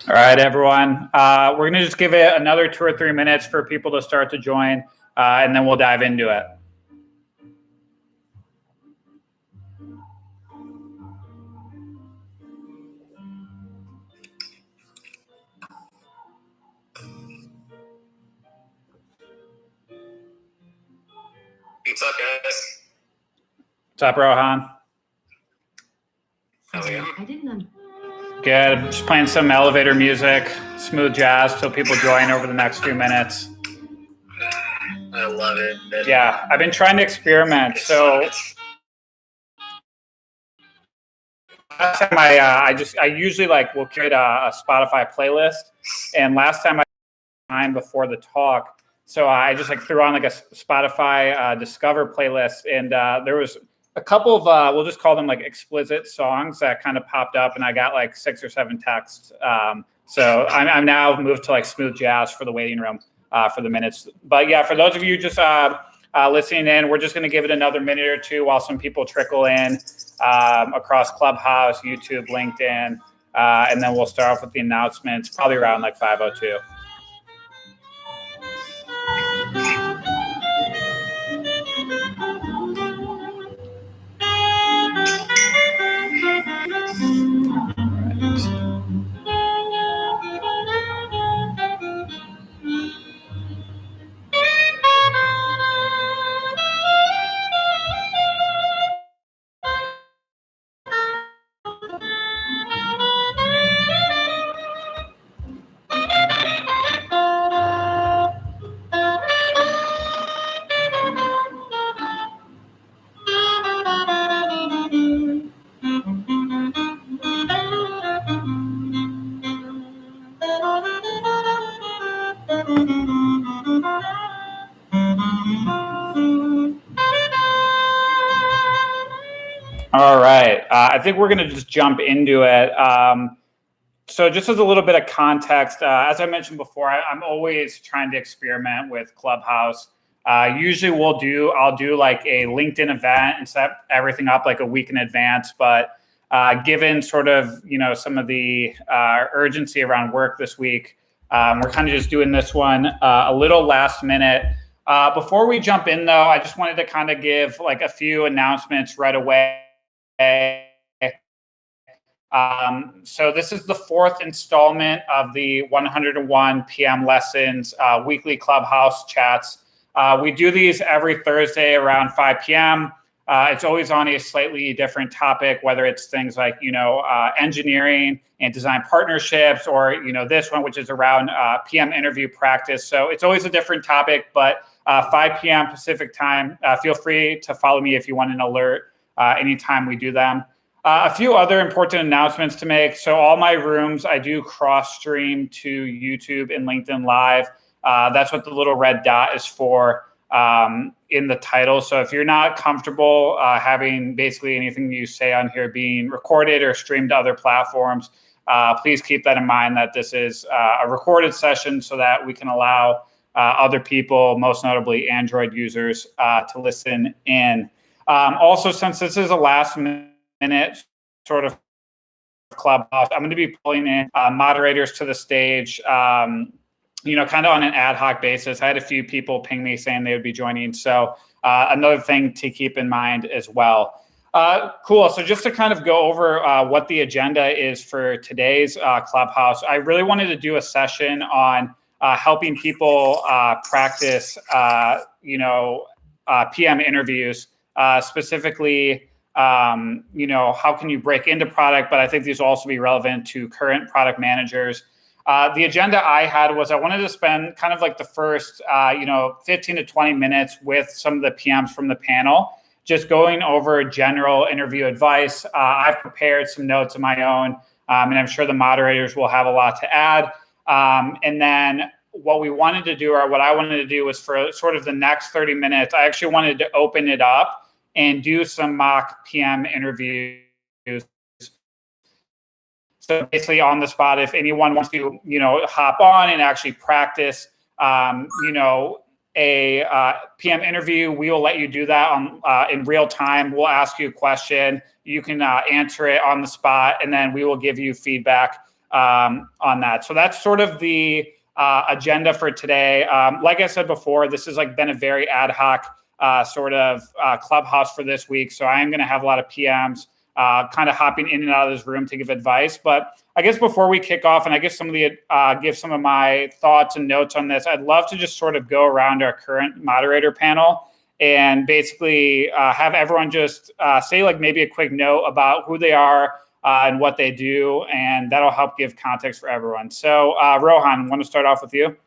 All right, everyone. We're going to just give it another 2 or 3 minutes for people to start to join, and then we'll dive into it. What's up, guys? What's up, Rohan? How's it going? I didn't know. Good. Just playing some elevator music, smooth jazz, till people join over the next few minutes. I love it. Yeah, I've been trying to experiment. So last time I usually will create a Spotify playlist, and last time before the talk, so I just threw on a Spotify Discover playlist, and there was a couple of we'll just call them explicit songs that kind of popped up, and I got 6 or 7 texts. So I'm now moved to smooth jazz for the waiting room for the minutes. But yeah, for those of you just listening in, we're just going to give it another minute or two while some people trickle in across Clubhouse, YouTube, LinkedIn, and then we'll start off with the announcements probably around 5:02. All right. I think we're going to just jump into it. So just as a little bit of context, as I mentioned before, I'm always trying to experiment with Clubhouse. Usually I'll do a LinkedIn event and set everything up a week in advance. But given sort of, some of the urgency around work this week, we're kind of just doing this one a little last minute. Before we jump in, though, I just wanted to kind of give a few announcements right away. So this is the fourth installment of the 101 PM Lessons weekly Clubhouse chats. We do these every Thursday around 5 PM. It's always on a slightly different topic, whether it's things like, engineering and design partnerships, or, this one, which is around PM interview practice. So it's always a different topic, but 5 PM Pacific time. Feel free to follow me if you want an alert anytime we do them. A few other important announcements to make. So all my rooms, I do cross stream to YouTube and LinkedIn Live. That's what the little red dot is for in the title. So if you're not comfortable having basically anything you say on here being recorded or streamed to other platforms, please keep that in mind, that this is a recorded session so that we can allow other people, most notably Android users, to listen in. Also, since this is a last minute sort of Clubhouse, I'm going to be pulling in moderators to the stage, kind of on an ad hoc basis. I had a few people ping me saying they would be joining. So another thing to keep in mind as well. Cool. So just to kind of go over what the agenda is for today's Clubhouse, I really wanted to do a session on helping people practice, PM interviews, specifically, how can you break into product? But I think these will also be relevant to current product managers. The agenda I had was I wanted to spend kind of like the first, 15 to 20 minutes with some of the PMs from the panel, just going over general interview advice. I've prepared some notes of my own, and I'm sure the moderators will have a lot to add. And then what we wanted to do, or what I wanted to do, was for sort of the next 30 minutes, I actually wanted to open it up and do some mock PM interviews. So basically on the spot, if anyone wants to, hop on and actually practice, a PM interview, we will let you do that in real time. We'll ask you a question. You can answer it on the spot, and then we will give you feedback on that. So that's sort of the agenda for today. Like I said before, this has been a very ad hoc sort of Clubhouse for this week. So I am going to have a lot of PMs kind of hopping in and out of this room to give advice. But I guess before we kick off, and I guess give some of my thoughts and notes on this, I'd love to just sort of go around our current moderator panel and basically have everyone just say maybe a quick note about who they are and what they do, and that'll help give context for everyone. So Rohan, want to start off with you?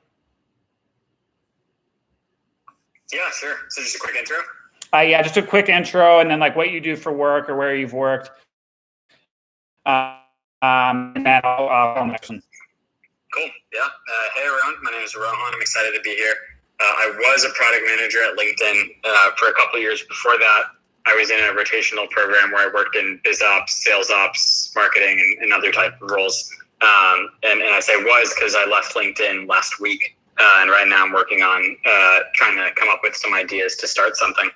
Yeah, sure. So just a quick intro? Yeah, just a quick intro, and then what you do for work or where you've worked. And then I'll next one. Cool. Yeah. Hey, everyone. My name is Rohan. I'm excited to be here. I was a product manager at LinkedIn for a couple of years. Before that, I was in a rotational program where I worked in biz ops, sales ops, marketing, and other type of roles. And I say was because I left LinkedIn last week. And right now I'm working on trying to come up with some ideas to start something.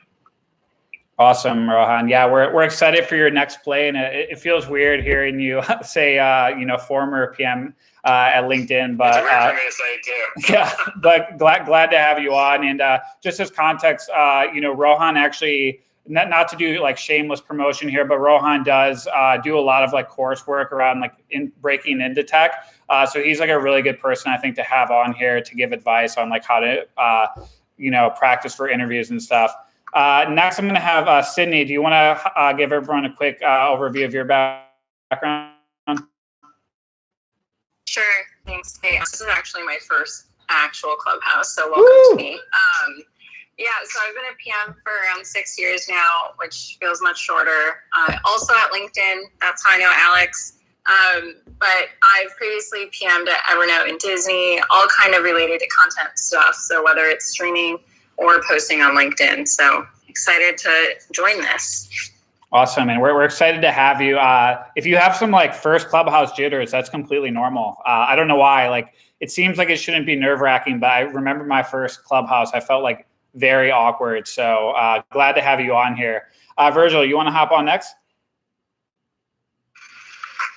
Awesome, Rohan. Yeah, we're excited for your next play, and it feels weird hearing you say, former PM at LinkedIn. But it's weird for me to say too. Yeah, but glad to have you on. And just as context, Rohan actually, not to do shameless promotion here, but Rohan does do a lot of coursework around in breaking into tech. So he's a really good person, I think, to have on here to give advice on how to practice for interviews and stuff. Next, I'm going to have Sydney. Do you want to give everyone a quick overview of your background? Sure. Thanks. Hey, this is actually my first actual Clubhouse, so welcome to me. So I've been a PM for around 6 years now, which feels much shorter. Also at LinkedIn, that's how I know Alex. But I've previously PM'd at Evernote and Disney, all kind of related to content stuff. So whether it's streaming or posting on LinkedIn. So excited to join this. Awesome. And we're excited to have you. If you have some first Clubhouse jitters, that's completely normal. I don't know why. It seems like it shouldn't be nerve-wracking, but I remember my first Clubhouse, I felt very awkward. So glad to have you on here. Virgil, you want to hop on next?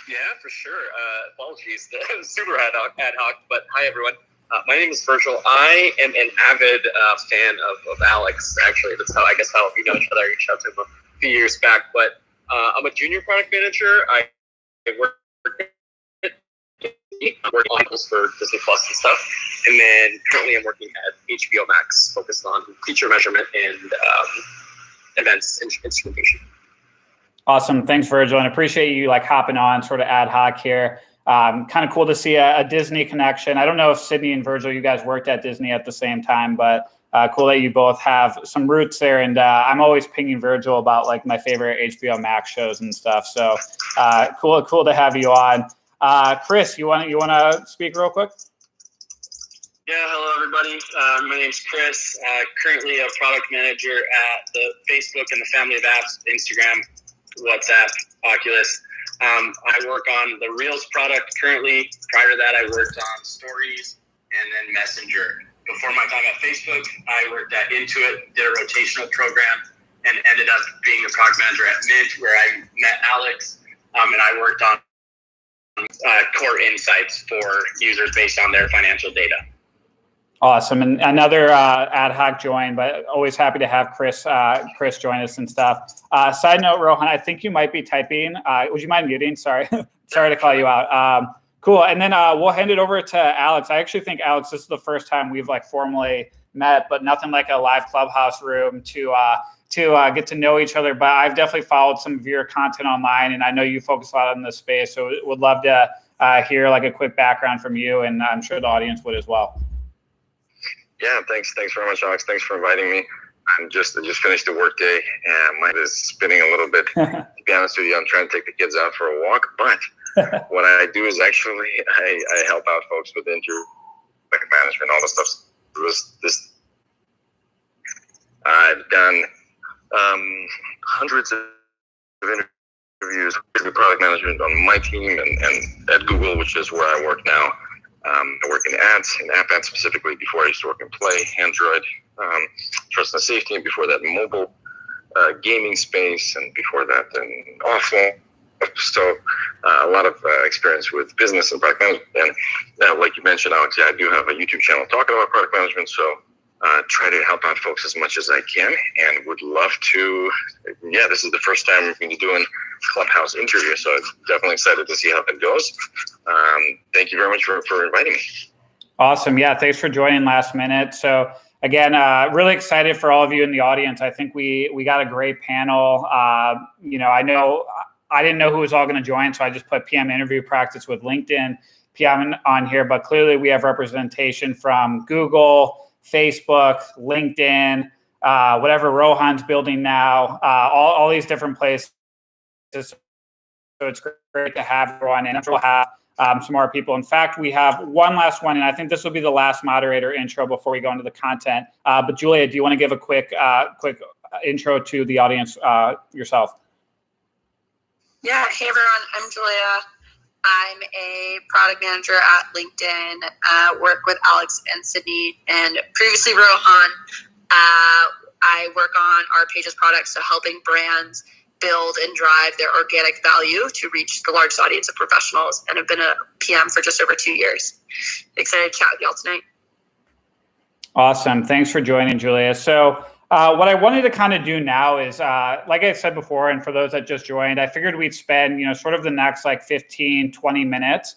Yeah, for sure. Apologies, that was super ad hoc, but hi everyone. My name is Virgil. I am an avid fan of Alex. Actually, that's how we know each other. I reached out to him a few years back, but I'm a junior product manager. I work on for Disney Plus and stuff. And then currently I'm working at HBO Max, focused on feature measurement and events instrumentation. Awesome. Thanks, Virgil. And appreciate you like hopping on sort of ad hoc here. Kind of cool to see a Disney connection. I don't know if Sydney and Virgil, you guys worked at Disney at the same time, but cool that you both have some roots there. And I'm always pinging Virgil about like my favorite HBO Max shows and stuff. So cool to have you on. Chris, you want to speak real quick? Yeah, hello everybody. My name's Chris. Currently a product manager at the Facebook and the family of apps, Instagram, WhatsApp, Oculus. I work on the Reels product currently. Prior to that, I worked on Stories and then Messenger. Before my time at Facebook, I worked at Intuit, did a rotational program, and ended up being the product manager at Mint, where I met Alex, and I worked on core insights for users based on their financial data. Awesome. And another ad hoc join, but always happy to have Chris join us and stuff. Side note, Rohan, I think you might be typing. Would you mind muting? Sorry. Sorry to call you out. Cool. And then we'll hand it over to Alex. I actually think, Alex, this is the first time we've like formally met, but nothing like a live Clubhouse room to get to know each other. But I've definitely followed some of your content online, and I know you focus a lot on this space. So would love to hear like a quick background from you, and I'm sure the audience would as well. Yeah, thanks very much, Alex. Thanks for inviting me. I just finished the workday, and my head is spinning a little bit. To be honest with you, I'm trying to take the kids out for a walk, but what I do is actually I help out folks with interview management, all the stuff. I've done hundreds of interviews with product management on my team and at Google, which is where I work now. I work in ads, in app ads specifically. Before I used to work in Play, Android, trust and safety, and before that mobile gaming space, and before that in offline. So a lot of experience with business and product management. And like you mentioned, Alex, yeah, I do have a YouTube channel talking about product management. So try to help out folks as much as I can, and would love to. Yeah, this is the first time we're going to be doing Clubhouse interview, so I'm definitely excited to see how that goes. Thank you very much for inviting me. Awesome. Yeah, thanks for joining last minute. So again, really excited for all of you in the audience. I think we got a great panel. I know I didn't know who was all going to join, so I just put PM interview practice with LinkedIn PM on here, but clearly we have representation from Google, Facebook, LinkedIn, whatever Rohan's building now, all these different places. So it's great to have everyone, and we'll have some more people. In fact, we have one last one, and I think this will be the last moderator intro before we go into the content. But Julia, do you want to give a quick intro to the audience yourself? Yeah. Hey, everyone. I'm Julia. I'm a product manager at LinkedIn, work with Alex and Sydney, and previously Rohan. I work on our Pages products, so helping brands build and drive their organic value to reach the largest audience of professionals, and have been a PM for just over 2 years. Excited to chat with y'all tonight. Awesome. Thanks for joining, Julia. So what I wanted to kind of do now is, like I said before, and for those that just joined, I figured we'd spend, sort of the next like 15, 20 minutes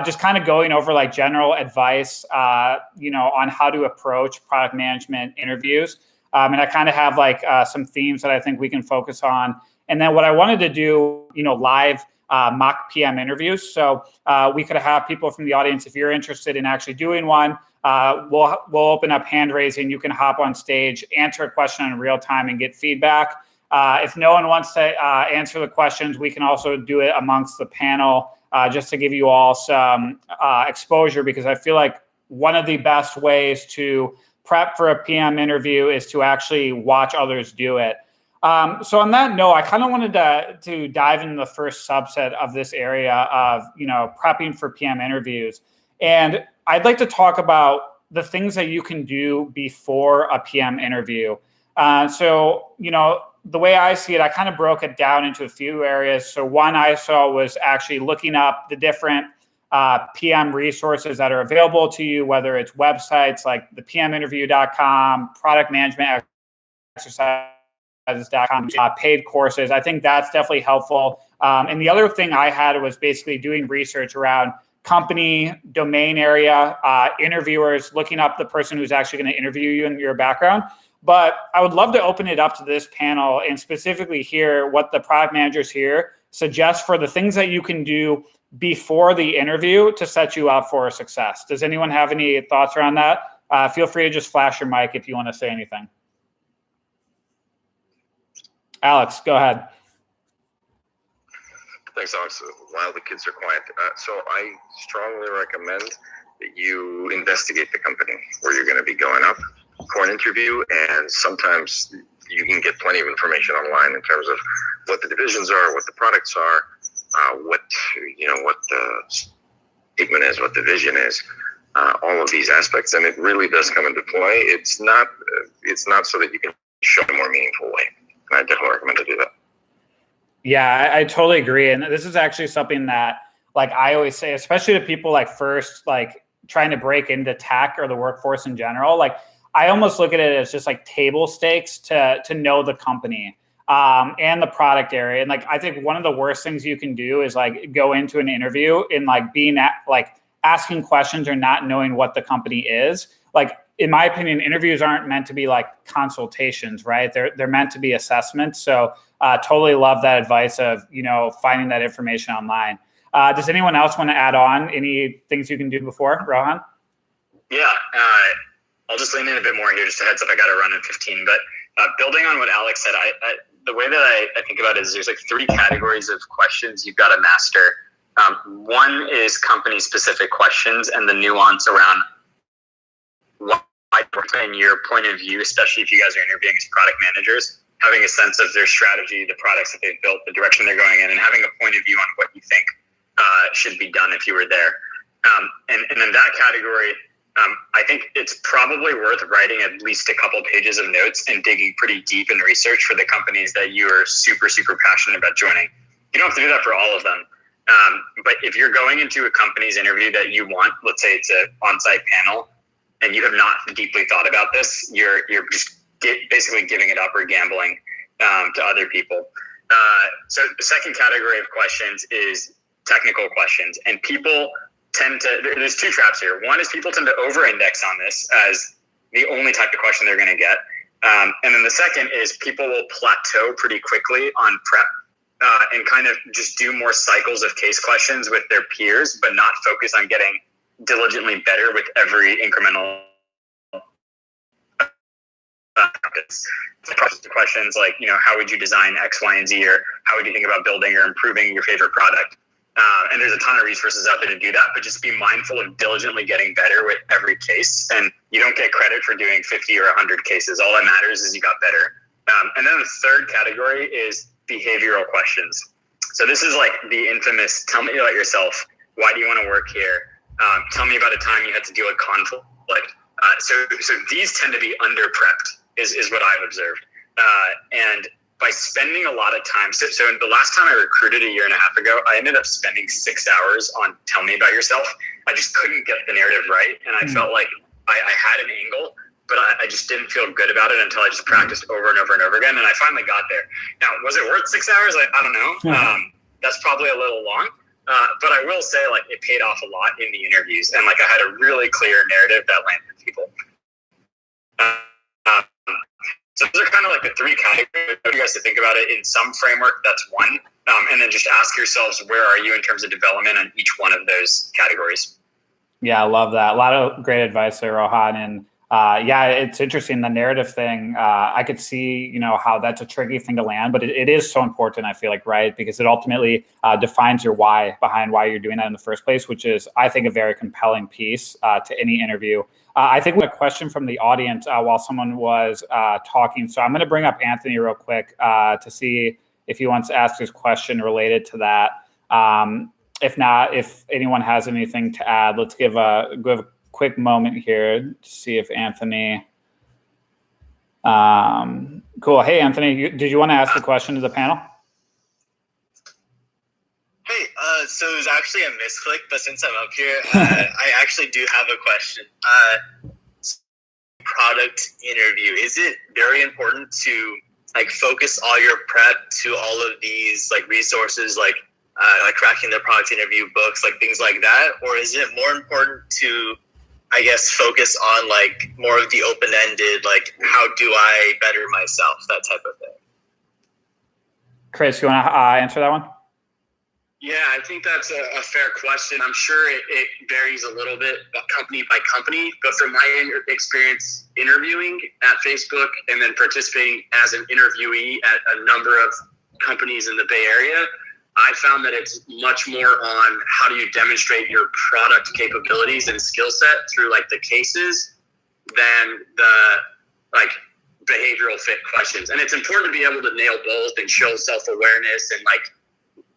just kind of going over like general advice, on how to approach product management interviews. And I kind of have like some themes that I think we can focus on. And then what I wanted to do, live mock PM interviews. So we could have people from the audience, if you're interested in actually doing one, we'll open up hand raising. You can hop on stage, answer a question in real time, and get feedback. If no one wants to answer the questions, we can also do it amongst the panel just to give you all some exposure, because I feel like one of the best ways to prep for a PM interview is to actually watch others do it. So on that note, I kind of wanted to dive into the first subset of this area of, prepping for PM interviews. And I'd like to talk about the things that you can do before a PM interview. The way I see it, I kind of broke it down into a few areas. So one I saw was actually looking up the different PM resources that are available to you, whether it's websites like the pminterview.com, product management exercises.com, paid courses. I think that's definitely helpful. And the other thing I had was basically doing research around company, domain area, interviewers, looking up the person who's actually going to interview you and your background. But I would love to open it up to this panel and specifically hear what the product managers here suggest for the things that you can do before the interview to set you up for success. Does anyone have any thoughts around that? Feel free to just flash your mic if you want to say anything. Alex, go ahead. Thanks, Alex. While the kids are quiet, so I strongly recommend that you investigate the company where you're going to be going up for an interview, and sometimes you can get plenty of information online in terms of what the divisions are, what the products are, what the statement is, what the vision is, all of these aspects, and it really does come into play. It's not so that you can show a more meaningful way. And I definitely recommend to do that. Yeah, I totally agree. And this is actually something that, like, I always say, especially to people like first, like trying to break into tech or the workforce in general, like I almost look at it as just like table stakes to know the company and the product area. And like, I think one of the worst things you can do is like go into an interview and like being at like asking questions or not knowing what the company is. Like, in my opinion, interviews aren't meant to be like consultations, right? They're meant to be assessments. So totally love that advice of, finding that information online. Does anyone else want to add on any things you can do before, Rohan? Yeah, I'll just lean in a bit more here. Just a heads up, I got to run in 15. But building on what Alex said, the way that I think about it is there's like 3 categories of questions you've got to master. One is company-specific questions and the nuance around why, in your point of view, especially if you guys are interviewing as product managers, having a sense of their strategy, the products that they've built, the direction they're going in, and having a point of view on what you think should be done if you were there. And in that category, I think it's probably worth writing at least a couple pages of notes and digging pretty deep in research for the companies that you are super, super passionate about joining. You don't have to do that for all of them. But if you're going into a company's interview that you want, let's say it's an on-site panel, and you have not deeply thought about this, you're just basically giving it up or gambling to other people. So the second category of questions is technical questions. And people tend to, there's 2 traps here. One is people tend to over-index on this as the only type of question they're going to get. And then the second is people will plateau pretty quickly on prep and kind of just do more cycles of case questions with their peers, but not focus on getting diligently better with every incremental questions like, how would you design X, Y, and Z, or how would you think about building or improving your favorite product? And there's a ton of resources out there to do that, but just be mindful of diligently getting better with every case. And you don't get credit for doing 50 or 100 cases. All that matters is you got better. And then the third category is behavioral questions. So this is like the infamous, tell me about yourself. Why do you want to work here? Tell me about a time you had to deal with conflict. So these tend to be under-prepped is what I've observed. And by spending a lot of time, so the last time I recruited a year and a half ago, I ended up spending 6 hours on tell me about yourself. I just couldn't get the narrative right. And I felt like I had an angle, but I just didn't feel good about it until I just practiced over and over and over again. And I finally got there. Now, was it worth 6 hours? I don't know. That's probably a little long. But I will say, like, it paid off a lot in the interviews. And, like, I had a really clear narrative that landed with people. So those are kind of like the 3 categories. I want you guys to think about it in some framework. That's one. And then just ask yourselves, where are you in terms of development on each one of those categories? Yeah, I love that. A lot of great advice there, Rohan. And yeah, it's interesting. The narrative thing, I could see, how that's a tricky thing to land, but it is so important, I feel like, right? Because it ultimately defines your why behind why you're doing that in the first place, which is, I think, a very compelling piece to any interview. I think we have a question from the audience while someone was talking. So I'm going to bring up Anthony real quick to see if he wants to ask his question related to that. If not, if anyone has anything to add, let's give a quick moment here to see if Anthony. Cool. Hey, Anthony, did you want to ask a question to the panel? Hey, so it was actually a misclick, but since I'm up here, I actually do have a question. Product interview, is it very important to like focus all your prep to all of these like resources, like cracking the product interview books, like things like that? Or is it more important to, I guess, focus on like more of the open-ended, like how do I better myself, that type of thing? Chris, you want to answer that one? Yeah, I think that's a fair question. I'm sure it varies a little bit company by company, but from my experience interviewing at Facebook and then participating as an interviewee at a number of companies in the Bay Area, I found that it's much more on how do you demonstrate your product capabilities and skill set through like the cases than the like behavioral fit questions. And it's important to be able to nail both and show self-awareness and like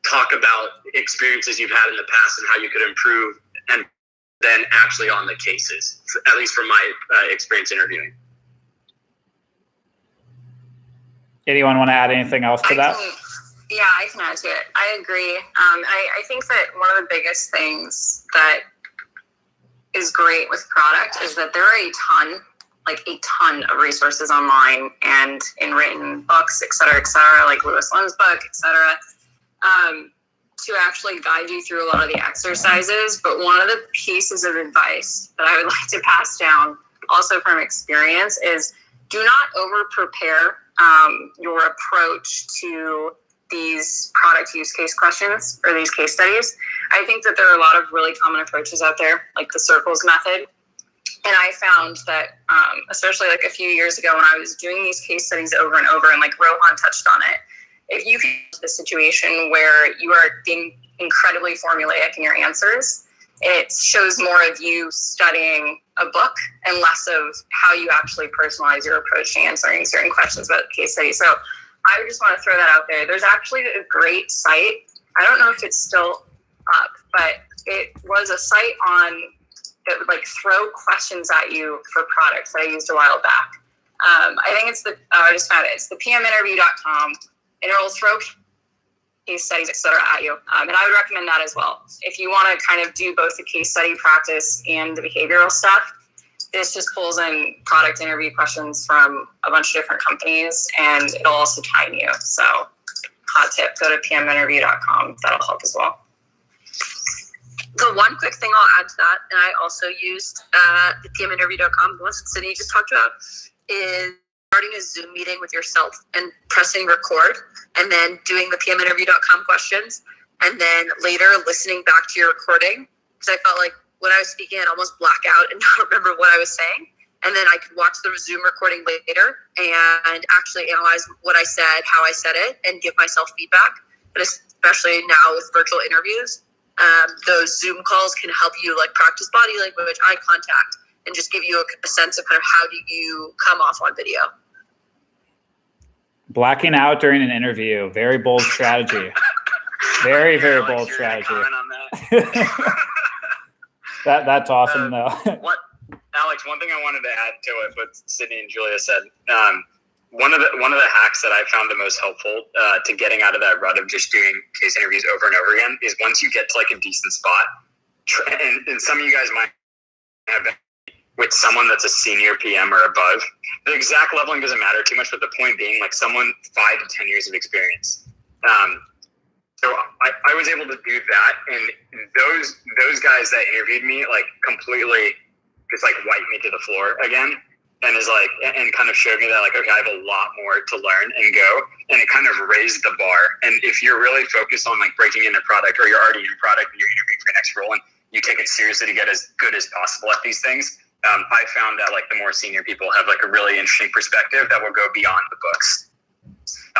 talk about experiences you've had in the past and how you could improve, and then actually on the cases, at least from my experience interviewing. Anyone want to add anything else to that? I can add to it. I agree. I think that one of the biggest things that is great with product is that there are a ton of resources online and in written books, et cetera, like Lewis Lund's book, et cetera, to actually guide you through a lot of the exercises. But one of the pieces of advice that I would like to pass down, also from experience, is do not over-prepare your approach to these product use case questions or these case studies. I think that there are a lot of really common approaches out there, like the circles method. And I found that, especially like a few years ago when I was doing these case studies over and over, and like Rohan touched on it, if you get into the situation where you are being incredibly formulaic in your answers, it shows more of you studying a book and less of how you actually personalize your approach to answering certain questions about the case study. So I just want to throw that out there. There's actually a great site. I don't know if it's still up, but it was a site that would like throw questions at you for products that I used a while back. I think it's I just found it. It's the pminterview.com, and it'll throw case studies, et cetera, at you. And I would recommend that as well. If you want to kind of do both the case study practice and the behavioral stuff, this just pulls in product interview questions from a bunch of different companies, and it'll also time you. So hot tip, go to pminterview.com. That'll help as well. The one quick thing I'll add to that, and I also used the pminterview.com, the one Sydney just talked about, is starting a Zoom meeting with yourself and pressing record, and then doing the pminterview.com questions, and then later listening back to your recording, because I felt like when I was speaking, I'd almost black out and not remember what I was saying. And then I could watch the Zoom recording later and actually analyze what I said, how I said it, and give myself feedback. But especially now with virtual interviews, those Zoom calls can help you like practice body language, eye contact, and just give you a sense of kind of how do you come off on video. Blacking out during an interview, very bold strategy. Very, very bold strategy. That's awesome, though. Alex, one thing I wanted to add to it, what Sydney and Julia said, one of the hacks that I found the most helpful to getting out of that rut of just doing case interviews over and over again is once you get to like a decent spot, and some of you guys might have been with someone that's a senior PM or above. The exact leveling doesn't matter too much, but the point being like someone 5 to 10 years of experience. So I was able to do that, and those guys that interviewed me like completely just like wiped me to the floor again, and is like and kind of showed me that like, okay, I have a lot more to learn and go, and it kind of raised the bar. And if you're really focused on like breaking into product, or you're already in product and you're interviewing for your next role, and you take it seriously to get as good as possible at these things, I found that like the more senior people have like a really interesting perspective that will go beyond the books.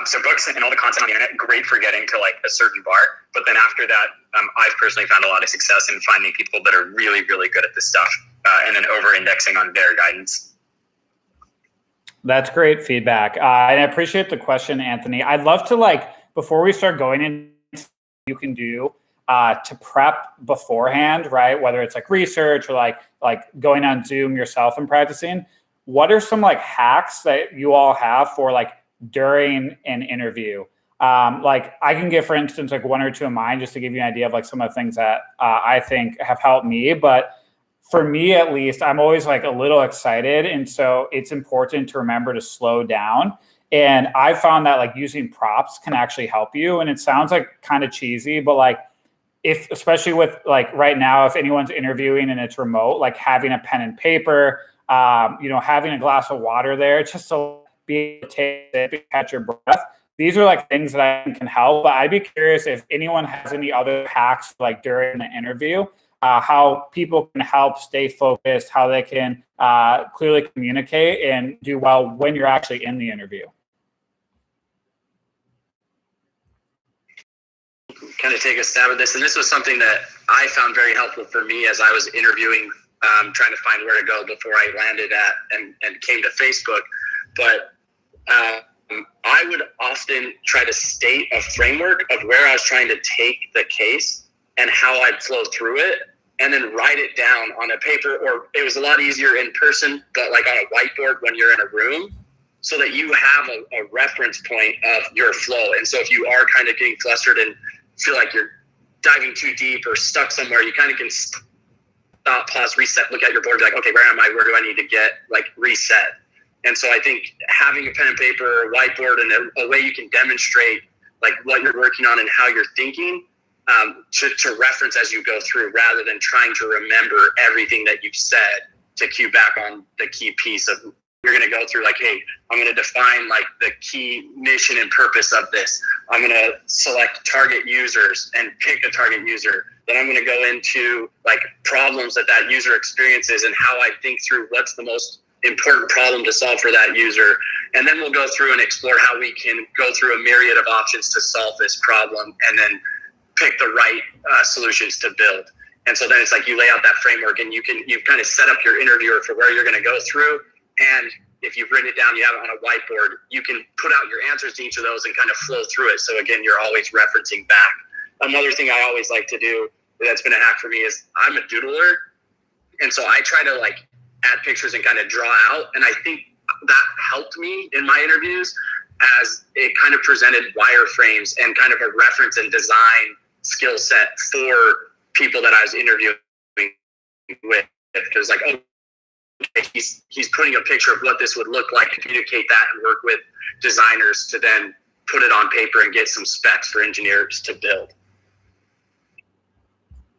So books and all the content on the internet, great for getting to like a certain bar. But then after that, I've personally found a lot of success in finding people that are really, really good at this stuff, and then over-indexing on their guidance. That's great feedback. And I appreciate the question, Anthony. I'd love to like, before we start going into what you can do to prep beforehand, right? Whether it's like research or like going on Zoom yourself and practicing, what are some like hacks that you all have for like during an interview? Like I can give, for instance, like 1 or 2 of mine just to give you an idea of like some of the things that I think have helped me. But for me, at least, I'm always like a little excited. And so it's important to remember to slow down And I found that like using props can actually help you. And it sounds like kind of cheesy, but like if, especially with like right now, if anyone's interviewing and it's remote, like having a pen and paper, having a glass of water there, just to be able to take a sip and catch your breath. These are like things that I think can help. But I'd be curious if anyone has any other hacks like during the interview, how people can help stay focused, how they can clearly communicate and do well when you're actually in the interview. Kind of take a stab at this, and this was something that I found very helpful for me as I was interviewing, trying to find where to go before I landed at and came to Facebook. But I would often try to state a framework of where I was trying to take the case and how I'd flow through it, and then write it down on a paper, or it was a lot easier in person, but like on a whiteboard when you're in a room, so that you have a reference point of your flow. And so if you are kind of getting flustered and feel like you're diving too deep or stuck somewhere, you kind of can stop, pause, reset, look at your board, be like, okay, where am I? Where do I need to get like reset? And so I think having a pen and paper, or whiteboard, and a way you can demonstrate like what you're working on and how you're thinking to reference as you go through, rather than trying to remember everything that you've said to cue back on the key piece of, you're going to go through like, hey, I'm going to define like the key mission and purpose of this. I'm going to select target users and pick a target user. Then I'm going to go into like problems that user experiences and how I think through what's the most important problem to solve for that user. And then we'll go through and explore how we can go through a myriad of options to solve this problem, and then pick the right solutions to build. And so then it's like you lay out that framework, and you've kind of set up your interviewer for where you're going to go through. And if you've written it down, you have it on a whiteboard, you can put out your answers to each of those and kind of flow through it. So again, you're always referencing back. Another thing I always like to do that's been a hack for me is I'm a doodler. And so I try to like add pictures and kind of draw out. And I think that helped me in my interviews, as it kind of presented wireframes and kind of a reference and design skill set for people that I was interviewing with. Because like, oh, he's putting a picture of what this would look like, and communicate that and work with designers to then put it on paper and get some specs for engineers to build.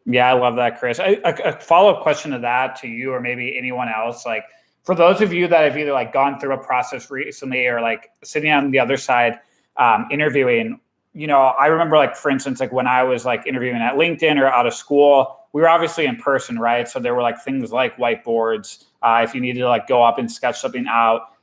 Yeah, I love that, Chris. A follow-up question to that, to you or maybe anyone else, like for those of you that have either like gone through a process recently or like sitting on the other side interviewing, I remember like, for instance, like when I was like interviewing at LinkedIn or out of school, we were obviously in person, right? So there were like things like whiteboards if you needed to like go up and sketch something out.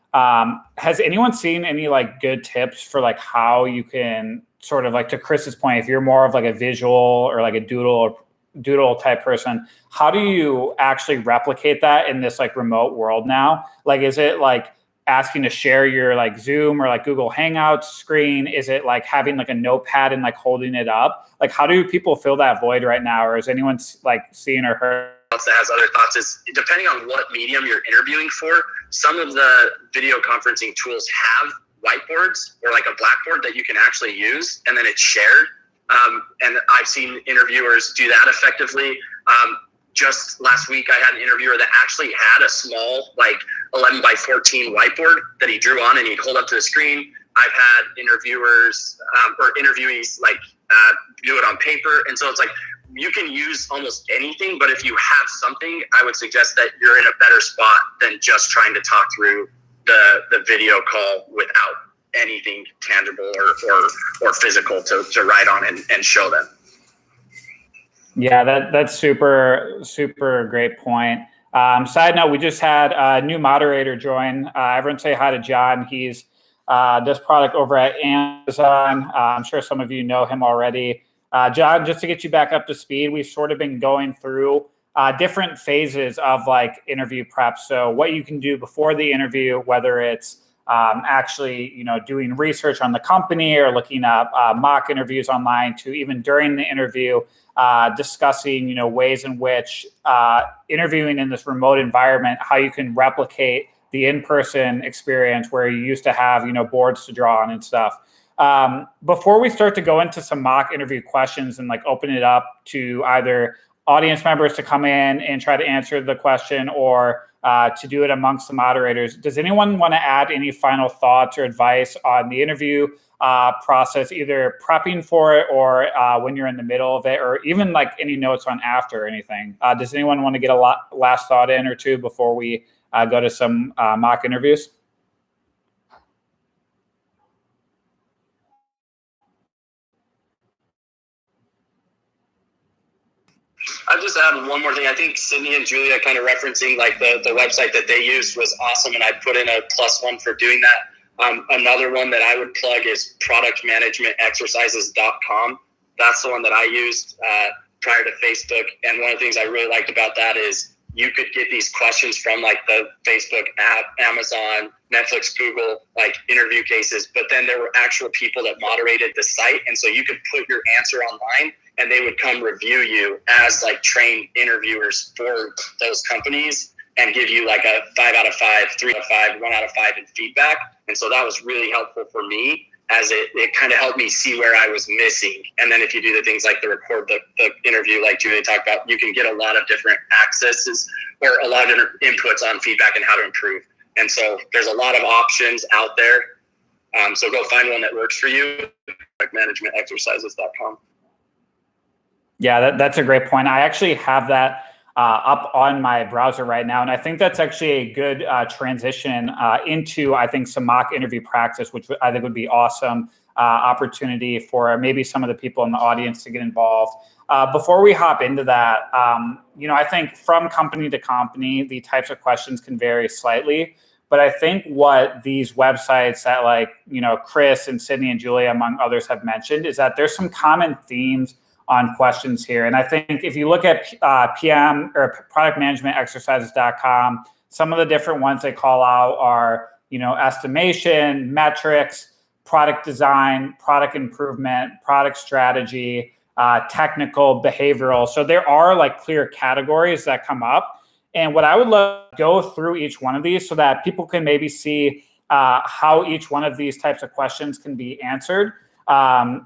Has anyone seen any like good tips for like how you can sort of like, to Chris's point, if you're more of like a visual or like a doodle type person, how do you actually replicate that in this like remote world now? Like, is it like asking to share your like Zoom or like Google Hangouts screen? Is it like having like a notepad and like holding it up? Like, how do people fill that void right now? Or is anyone like seen or heard? That has other thoughts is, depending on what medium you're interviewing for, some of the video conferencing tools have whiteboards or like a blackboard that you can actually use, and then it's shared. And I've seen interviewers do that effectively. Just last week, I had an interviewer that actually had a small, like 11 by 14 whiteboard that he drew on and he'd hold up to the screen. I've had interviewers or interviewees like do it on paper. And so it's like, you can use almost anything, but if you have something, I would suggest that you're in a better spot than just trying to talk through the video call without anything tangible or physical to write on and show them. Yeah, that's super great point. Side note, we just had a new moderator join. Everyone say hi to John. He's does product over at Amazon. I'm sure some of you know him already. John, just to get you back up to speed, we've sort of been going through different phases of like interview prep. So what you can do before the interview, whether it's actually, doing research on the company or looking up mock interviews online, to even during the interview, discussing, ways in which interviewing in this remote environment, how you can replicate the in-person experience where you used to have, boards to draw on and stuff. Before we start to go into some mock interview questions and like open it up to either audience members to come in and try to answer the question, or to do it amongst the moderators. Does anyone want to add any final thoughts or advice on the interview process, either prepping for it or when you're in the middle of it, or even like any notes on after or anything? Does anyone want to get a last thought in or two before we go to some mock interviews? I'll just add one more thing. I think Sydney and Julia kind of referencing like the website that they used was awesome, and I put in a +1 for doing that. Another one that I would plug is productmanagementexercises.com. That's the one that I used prior to Facebook, and one of the things I really liked about that is you could get these questions from like the Facebook app, Amazon, Netflix, Google, like interview cases, but then there were actual people that moderated the site, and so you could put your answer online and they would come review you as like trained interviewers for those companies and give you like a 5 out of 5, 3 out of 5, 1 out of 5 in feedback. And so that was really helpful for me, as it kind of helped me see where I was missing. And then if you do the things like the record the interview, like Julia talked about, you can get a lot of different accesses or a lot of different inputs on feedback and how to improve. And so there's a lot of options out there. So go find one that works for you, like managementexercises.com. Yeah, that's a great point. I actually have that up on my browser right now. And I think that's actually a good transition into, I think, some mock interview practice, which I think would be awesome opportunity for maybe some of the people in the audience to get involved. Before we hop into that, I think from company to company, the types of questions can vary slightly. But I think what these websites that like, Chris and Sydney and Julia, among others, have mentioned is that there's some common themes on questions here. And I think if you look at PM or productmanagementexercises.com, some of the different ones they call out are, estimation, metrics, product design, product improvement, product strategy, technical, behavioral. So there are like clear categories that come up. And what I would love to go through each one of these so that people can maybe see how each one of these types of questions can be answered. And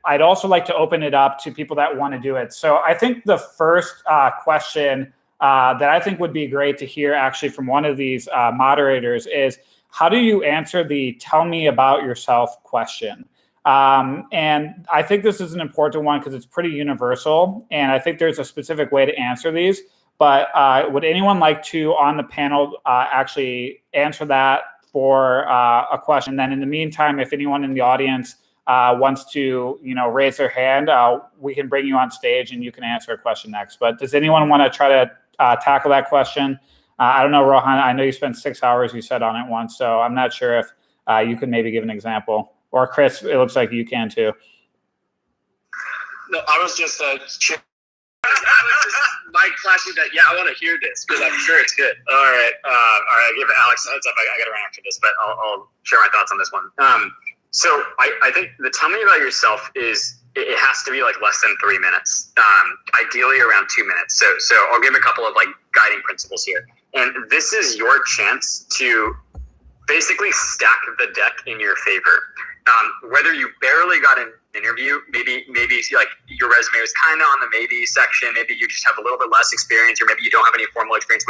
I'd also like to open it up to people that want to do it. So I think the first question that I think would be great to hear actually from one of these moderators is, how do you answer the tell me about yourself question? And I think this is an important one because it's pretty universal. And I think there's a specific way to answer these. But would anyone like to, on the panel, actually answer that for a question? And then in the meantime, if anyone in the audience wants to, raise their hand, we can bring you on stage and you can answer a question next. But does anyone want to try to tackle that question? I don't know, Rohan, I know you spent 6 hours, you said, on it once, so I'm not sure if you could maybe give an example. Or Chris, it looks like you can too. No, I was just Mike flashing that, I want to hear this because I'm sure it's good. All right. Give Alex a heads up. I got to run after this, but I'll share my thoughts on this one. So I think the tell me about yourself is, it has to be like less than 3 minutes, ideally around 2 minutes. So I'll give a couple of like guiding principles here. And this is your chance to basically stack the deck in your favor. Whether you barely got an interview, maybe like your resume was kind of on the maybe section, maybe you just have a little bit less experience, or maybe you don't have any formal experience,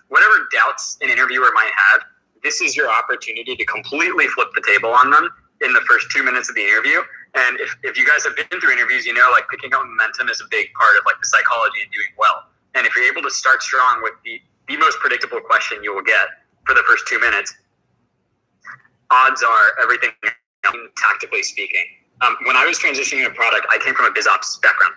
whatever doubts an interviewer might have, this is your opportunity to completely flip the table on them in the first 2 minutes of the interview. And if you guys have been through interviews, like picking up momentum is a big part of like the psychology and doing well. And if you're able to start strong with the most predictable question you will get for the first 2 minutes, odds are everything, tactically speaking. When I was transitioning a product, I came from a biz ops background,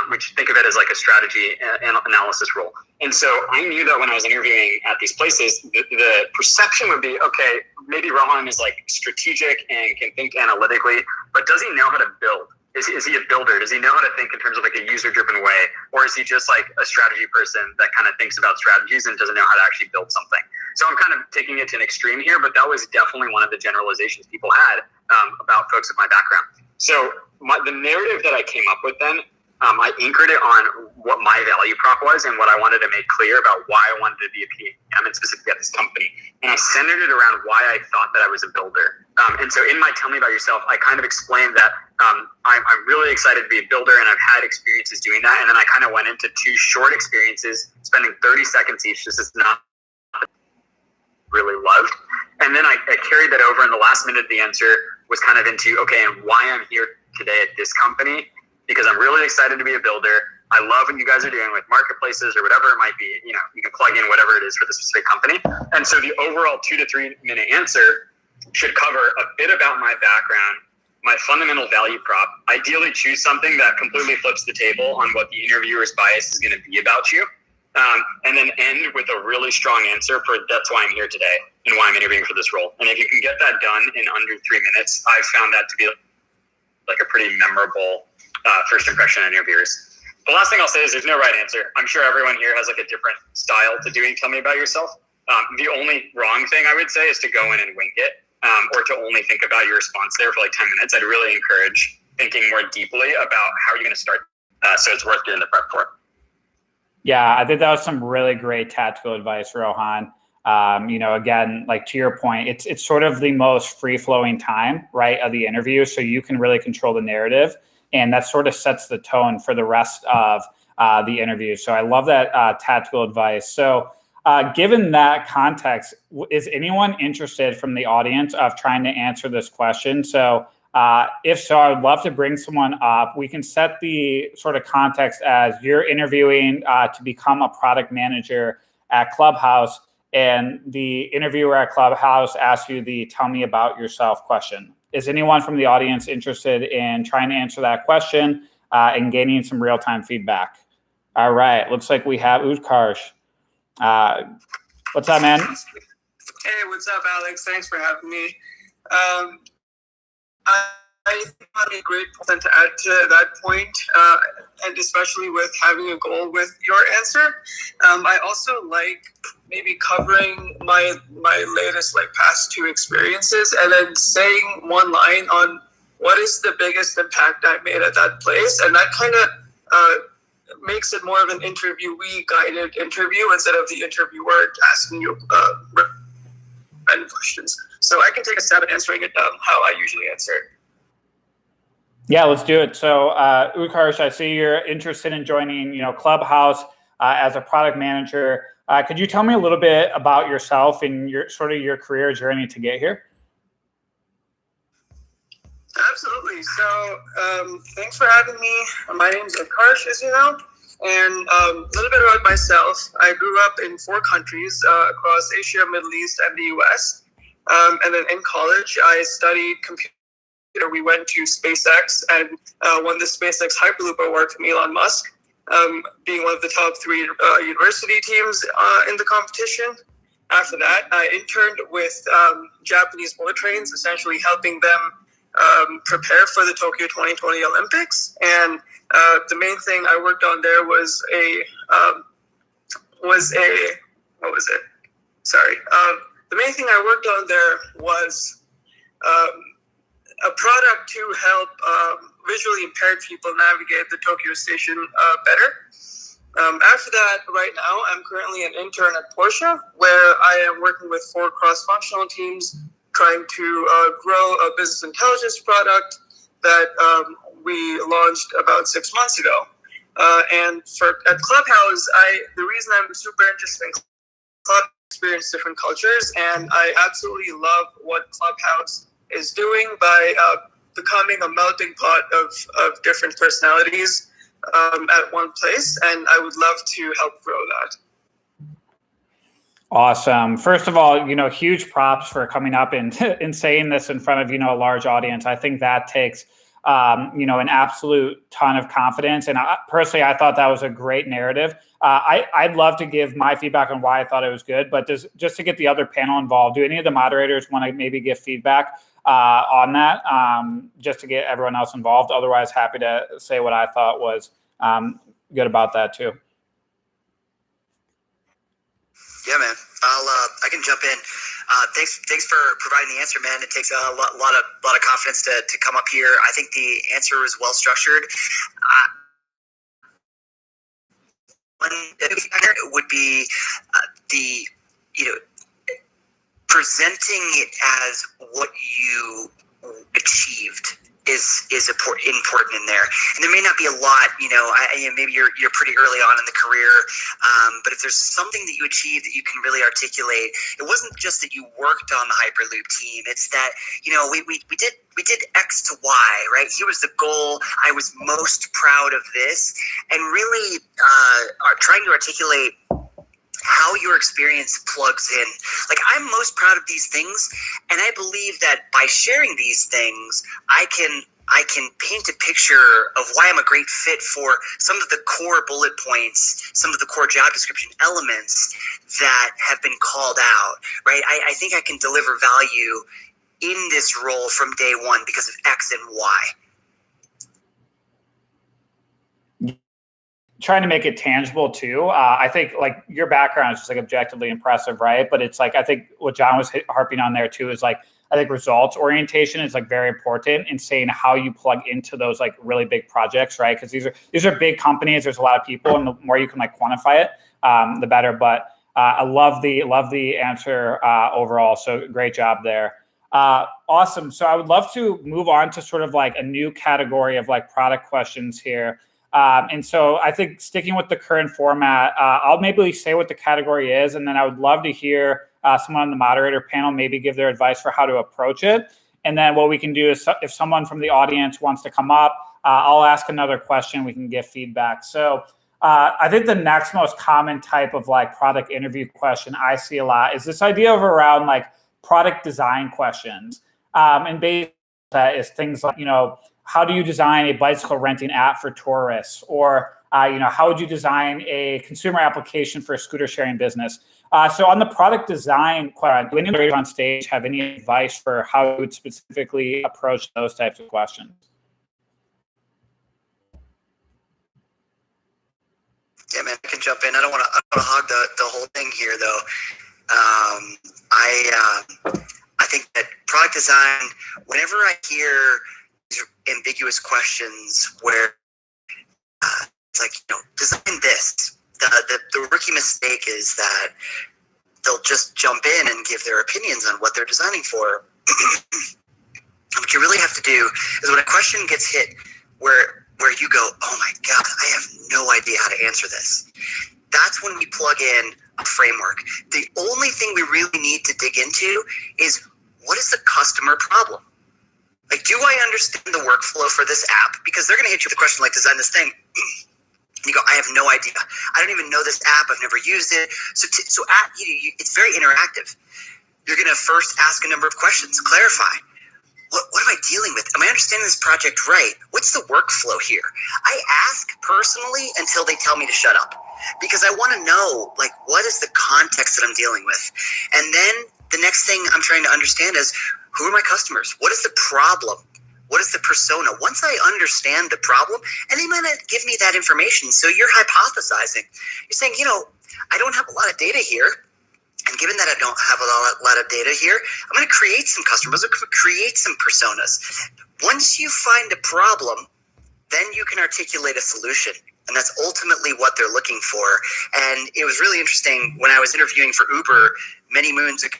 which think of it as like a strategy and analysis role. And so I knew that when I was interviewing at these places, the perception would be, okay, maybe Rohan is like strategic and can think analytically, but does he know how to build? Is he a builder? Does he know how to think in terms of like a user-driven way? Or is he just like a strategy person that kind of thinks about strategies and doesn't know how to actually build something? So I'm kind of taking it to an extreme here, but that was definitely one of the generalizations people had about folks with my background. So the narrative that I came up with then, I anchored it on what my value prop was and what I wanted to make clear about why I wanted to be a PM and specifically at this company. And I centered it around why I thought that I was a builder. And so in my Tell Me About Yourself, I kind of explained that I'm really excited to be a builder and I've had experiences doing that. And then I kind of went into 2 short experiences, spending 30 seconds each, just as not really loved. And then I carried that over, and the last minute of the answer was kind of into, okay, and why I'm here today at this company, because I'm really excited to be a builder. I love what you guys are doing with marketplaces or whatever it might be. You know, you can plug in whatever it is for the specific company. And so the overall 2 to 3 minute answer should cover a bit about my background, my fundamental value prop, ideally choose something that completely flips the table on what the interviewer's bias is going to be about you. And then end with a really strong answer for that's why I'm here today and why I'm interviewing for this role. And if you can get that done in under 3 minutes, I've found that to be like a pretty memorable first impression on interviewers. The last thing I'll say is there's no right answer. I'm sure everyone here has like a different style to doing Tell Me About Yourself. The only wrong thing I would say is to go in and wing it, or to only think about your response there for like 10 minutes. I'd really encourage thinking more deeply about how you're going to start. So it's worth doing the prep for. Yeah, I think that was some really great tactical advice, Rohan. You know, again, like to your point, it's sort of the most free-flowing time, right, of the interview, so you can really control the narrative, and that sort of sets the tone for the rest of the interview. So I love that tactical advice. So given that context, is anyone interested from the audience of trying to answer this question? So if so, I would love to bring someone up. We can set the sort of context as you're interviewing to become a product manager at Clubhouse, and the interviewer at Clubhouse asks you the Tell Me About Yourself question. Is anyone from the audience interested in trying to answer that question and gaining some real-time feedback? All right, looks like we have Utkarsh. What's up, man? Hey, what's up, Alex? Thanks for having me. I think that'd be a great point to add to that point, and especially with having a goal with your answer. I also like maybe covering my latest like past 2 experiences and then saying one line on what is the biggest impact I made at that place, and that kind of makes it more of an interviewee guided interview instead of the interviewer asking you random questions. So I can take a stab at answering it how I usually answer it. Yeah, let's do it. So, Utkarsh, I see you're interested in joining, you know, Clubhouse as a product manager. Could you tell me a little bit about yourself and your sort of your career journey to get here? Absolutely. So, thanks for having me. My name is Utkarsh, as you know, and a little bit about myself. I grew up in 4 countries across Asia, Middle East, and the U.S. And then in college, I studied computer. We went to SpaceX and won the SpaceX Hyperloop Award from Elon Musk, being one of the top 3 university teams in the competition. After that, I interned with Japanese bullet trains, essentially helping them prepare for the Tokyo 2020 Olympics. And the main thing I worked on there was the main thing I worked on there was a product to help visually impaired people navigate the Tokyo station better. After that, right now, I'm currently an intern at Porsche, where I am working with 4 cross-functional teams trying to grow a business intelligence product that we launched about 6 months ago. And at Clubhouse, the reason I'm super interested in Clubhouse, experience different cultures, and I absolutely love what Clubhouse is doing by becoming a melting pot of different personalities at one place, and I would love to help grow that. Awesome. First of all, you know, huge props for coming up and saying this in front of, you know, a large audience. I think that takes, you know, an absolute ton of confidence. And personally, I thought that was a great narrative. I'd love to give my feedback on why I thought it was good, but just to get the other panel involved, do any of the moderators want to maybe give feedback on that, just to get everyone else involved? Otherwise, happy to say what I thought was good about that too. Yeah, man. I can jump in. Thanks for providing the answer, man. It takes a lot of confidence to come up here. I think the answer is well structured. One would be presenting it as what you achieved is important in there. And there may not be a lot, maybe you're pretty early on in the career, but if there's something that you achieved that you can really articulate, it wasn't just that you worked on the Hyperloop team. It's that, we did X to Y, right? Here was the goal. I was most proud of this, and really are trying to articulate how your experience plugs in. Like, I'm most proud of these things, and I believe that by sharing these things, I can paint a picture of why I'm a great fit for some of the core bullet points, some of the core job description elements that have been called out, right? I think I can deliver value in this role from day one because of X and Y. Trying to make it tangible too. I think like your background is just like objectively impressive, right? But it's like, I think what John was harping on there too is like, I think results orientation is like very important in saying how you plug into those like really big projects, right? Because these are big companies. There's a lot of people, and the more you can like quantify it, the better. But I love the answer overall. So great job there. Awesome. So I would love to move on to sort of like a new category of like product questions here. And so I think sticking with the current format, I'll maybe say what the category is, and then I would love to hear someone on the moderator panel maybe give their advice for how to approach it. And then what we can do is if someone from the audience wants to come up, I'll ask another question. We can get feedback. So I think the next most common type of like product interview question I see a lot is this idea of around like product design questions. And basically that is things like, how do you design a bicycle renting app for tourists? Or, how would you design a consumer application for a scooter sharing business? So on the product design, do any of on stage have any advice for how you would specifically approach those types of questions? Yeah, man, I can jump in. I don't want to hog the whole thing here, though. I think that product design, whenever I hear ambiguous questions where it's like, design this, the rookie mistake is that they'll just jump in and give their opinions on what they're designing for. What you really have to do is when a question gets hit where you go, oh my God, I have no idea how to answer this. That's when we plug in a framework. The only thing we really need to dig into is, what is the customer problem? Like, do I understand the workflow for this app? Because they're going to hit you with a question like, design this thing. And you go, I have no idea. I don't even know this app. I've never used it. So it's very interactive. You're going to first ask a number of questions, clarify. What am I dealing with? Am I understanding this project right? What's the workflow here? I ask personally until they tell me to shut up, because I want to know, like, what is the context that I'm dealing with? And then the next thing I'm trying to understand is, who are my customers? What is the problem? What is the persona? Once I understand the problem, and they might not give me that information, so you're hypothesizing. You're saying, I don't have a lot of data here. And given that I don't have a lot of data here, I'm going to create some customers, I'm going to create some personas. Once you find a problem, then you can articulate a solution. And that's ultimately what they're looking for. And it was really interesting when I was interviewing for Uber many moons ago,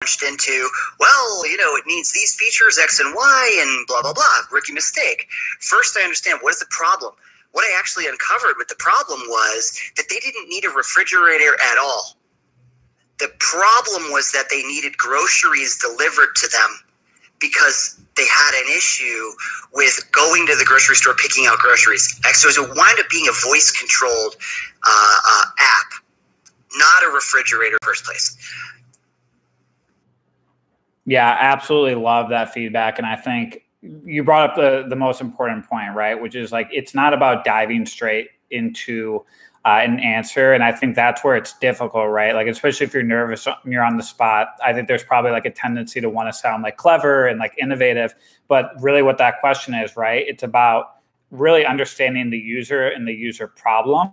launched into, it needs these features, X and Y, and blah, blah, blah. Rookie mistake. First, I understand what is the problem. What I actually uncovered with the problem was that they didn't need a refrigerator at all. The problem was that they needed groceries delivered to them because they had an issue with going to the grocery store, picking out groceries. So it wound up being a voice-controlled app, not a refrigerator in the first place. Yeah, absolutely love that feedback. And I think you brought up the most important point, right? Which is like, it's not about diving straight into an answer. And I think that's where it's difficult, right? Like, especially if you're nervous and you're on the spot, I think there's probably like a tendency to want to sound like clever and like innovative. But really what that question is, right? It's about really understanding the user and the user problem.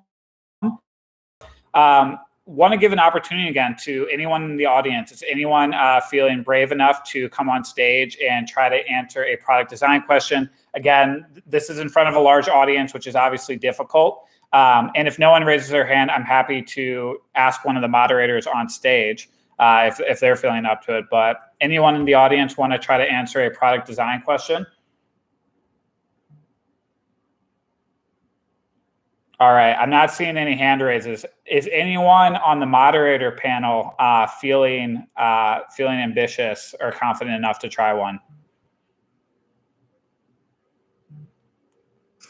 Want to give an opportunity again to anyone in the audience. Is anyone feeling brave enough to come on stage and try to answer a product design question? Again, this is in front of a large audience, which is obviously difficult. And if no one raises their hand, I'm happy to ask one of the moderators on stage. if they're feeling up to it. But anyone in the audience want to try to answer a product design question? All right, I'm not seeing any hand raises. Is anyone on the moderator panel feeling ambitious or confident enough to try one?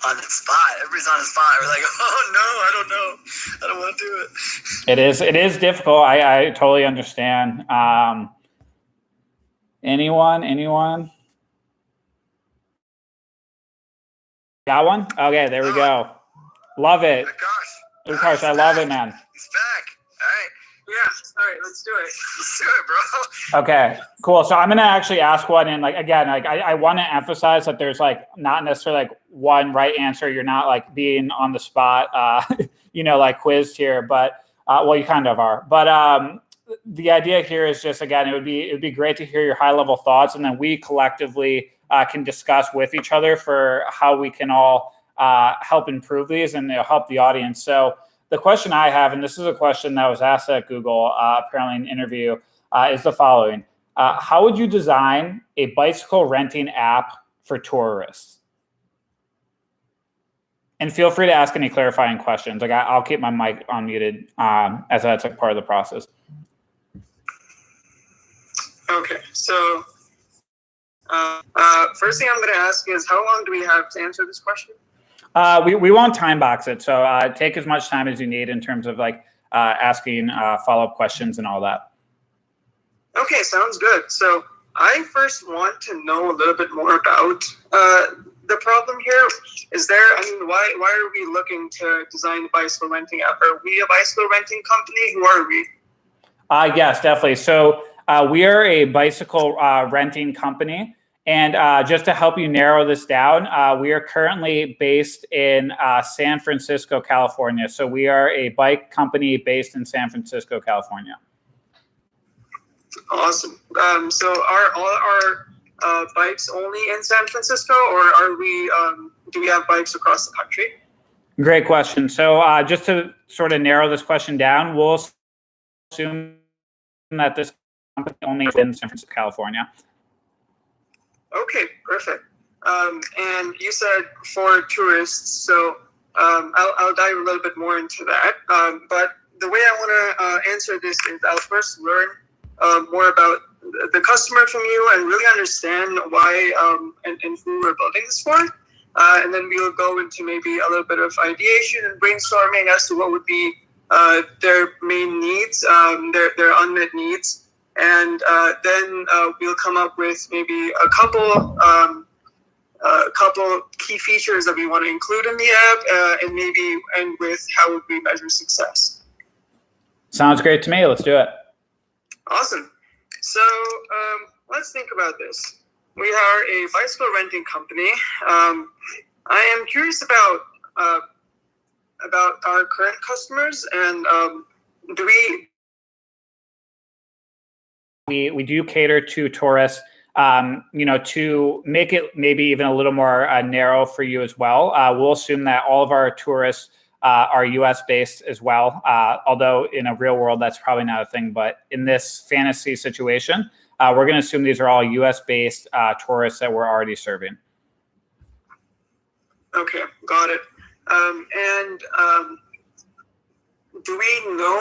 On the spot, everybody's on the spot. We're like, oh no, I don't know, I don't want to do it. It is difficult. I totally understand. Anyone? Got one? Okay, there we go. Love it. Ukarsh, I love it, man. He's back. All right. Yeah. All right. Let's do it. Let's do it, bro. Okay, cool. So I'm gonna actually ask one, and I want to emphasize that there's like not necessarily like one right answer. You're not like being on the spot, like quizzed here, but well, you kind of are. But the idea here is just, again, it would be great to hear your high level thoughts, and then we collectively can discuss with each other for how we can all help improve these and help the audience. So the question I have, and this is a question that was asked at Google, apparently in an interview, is the following. How would you design a bicycle renting app for tourists? And feel free to ask any clarifying questions. Like I'll keep my mic unmuted as that's like part of the process. Okay, so first thing I'm going to ask is, how long do we have to answer this question? We won't time box it, so take as much time as you need in terms of like asking follow-up questions and all that. Okay, sounds good. So I first want to know a little bit more about the problem here. Why are we looking to design a bicycle renting app? Are we a bicycle renting company? Who are we? Yes, definitely. So we are a bicycle renting company. And just to help you narrow this down, we are currently based in San Francisco, California. So we are a bike company based in San Francisco, California. Awesome. So are all our bikes only in San Francisco, or are we? Do we have bikes across the country? Great question. So just to sort of narrow this question down, we'll assume that this company only is in San Francisco, California. Okay, perfect. And you said for tourists, so I'll dive a little bit more into that. But the way I want to answer this is I'll first learn more about the customer from you and really understand why and who we're building this for. And then we'll go into maybe a little bit of ideation and brainstorming as to what would be their main needs, their unmet needs. And then we'll come up with maybe a couple key features that we want to include in the app, and maybe end with how would we measure success. Sounds great to me. Let's do it. Awesome. So let's think about this. We are a bicycle renting company. I am curious about our current customers, and do we do cater to tourists, to make it maybe even a little more narrow for you as well. We'll assume that all of our tourists are US based as well, although in a real world, that's probably not a thing. But in this fantasy situation, we're going to assume these are all US based tourists that we're already serving. Okay, got it. Do we know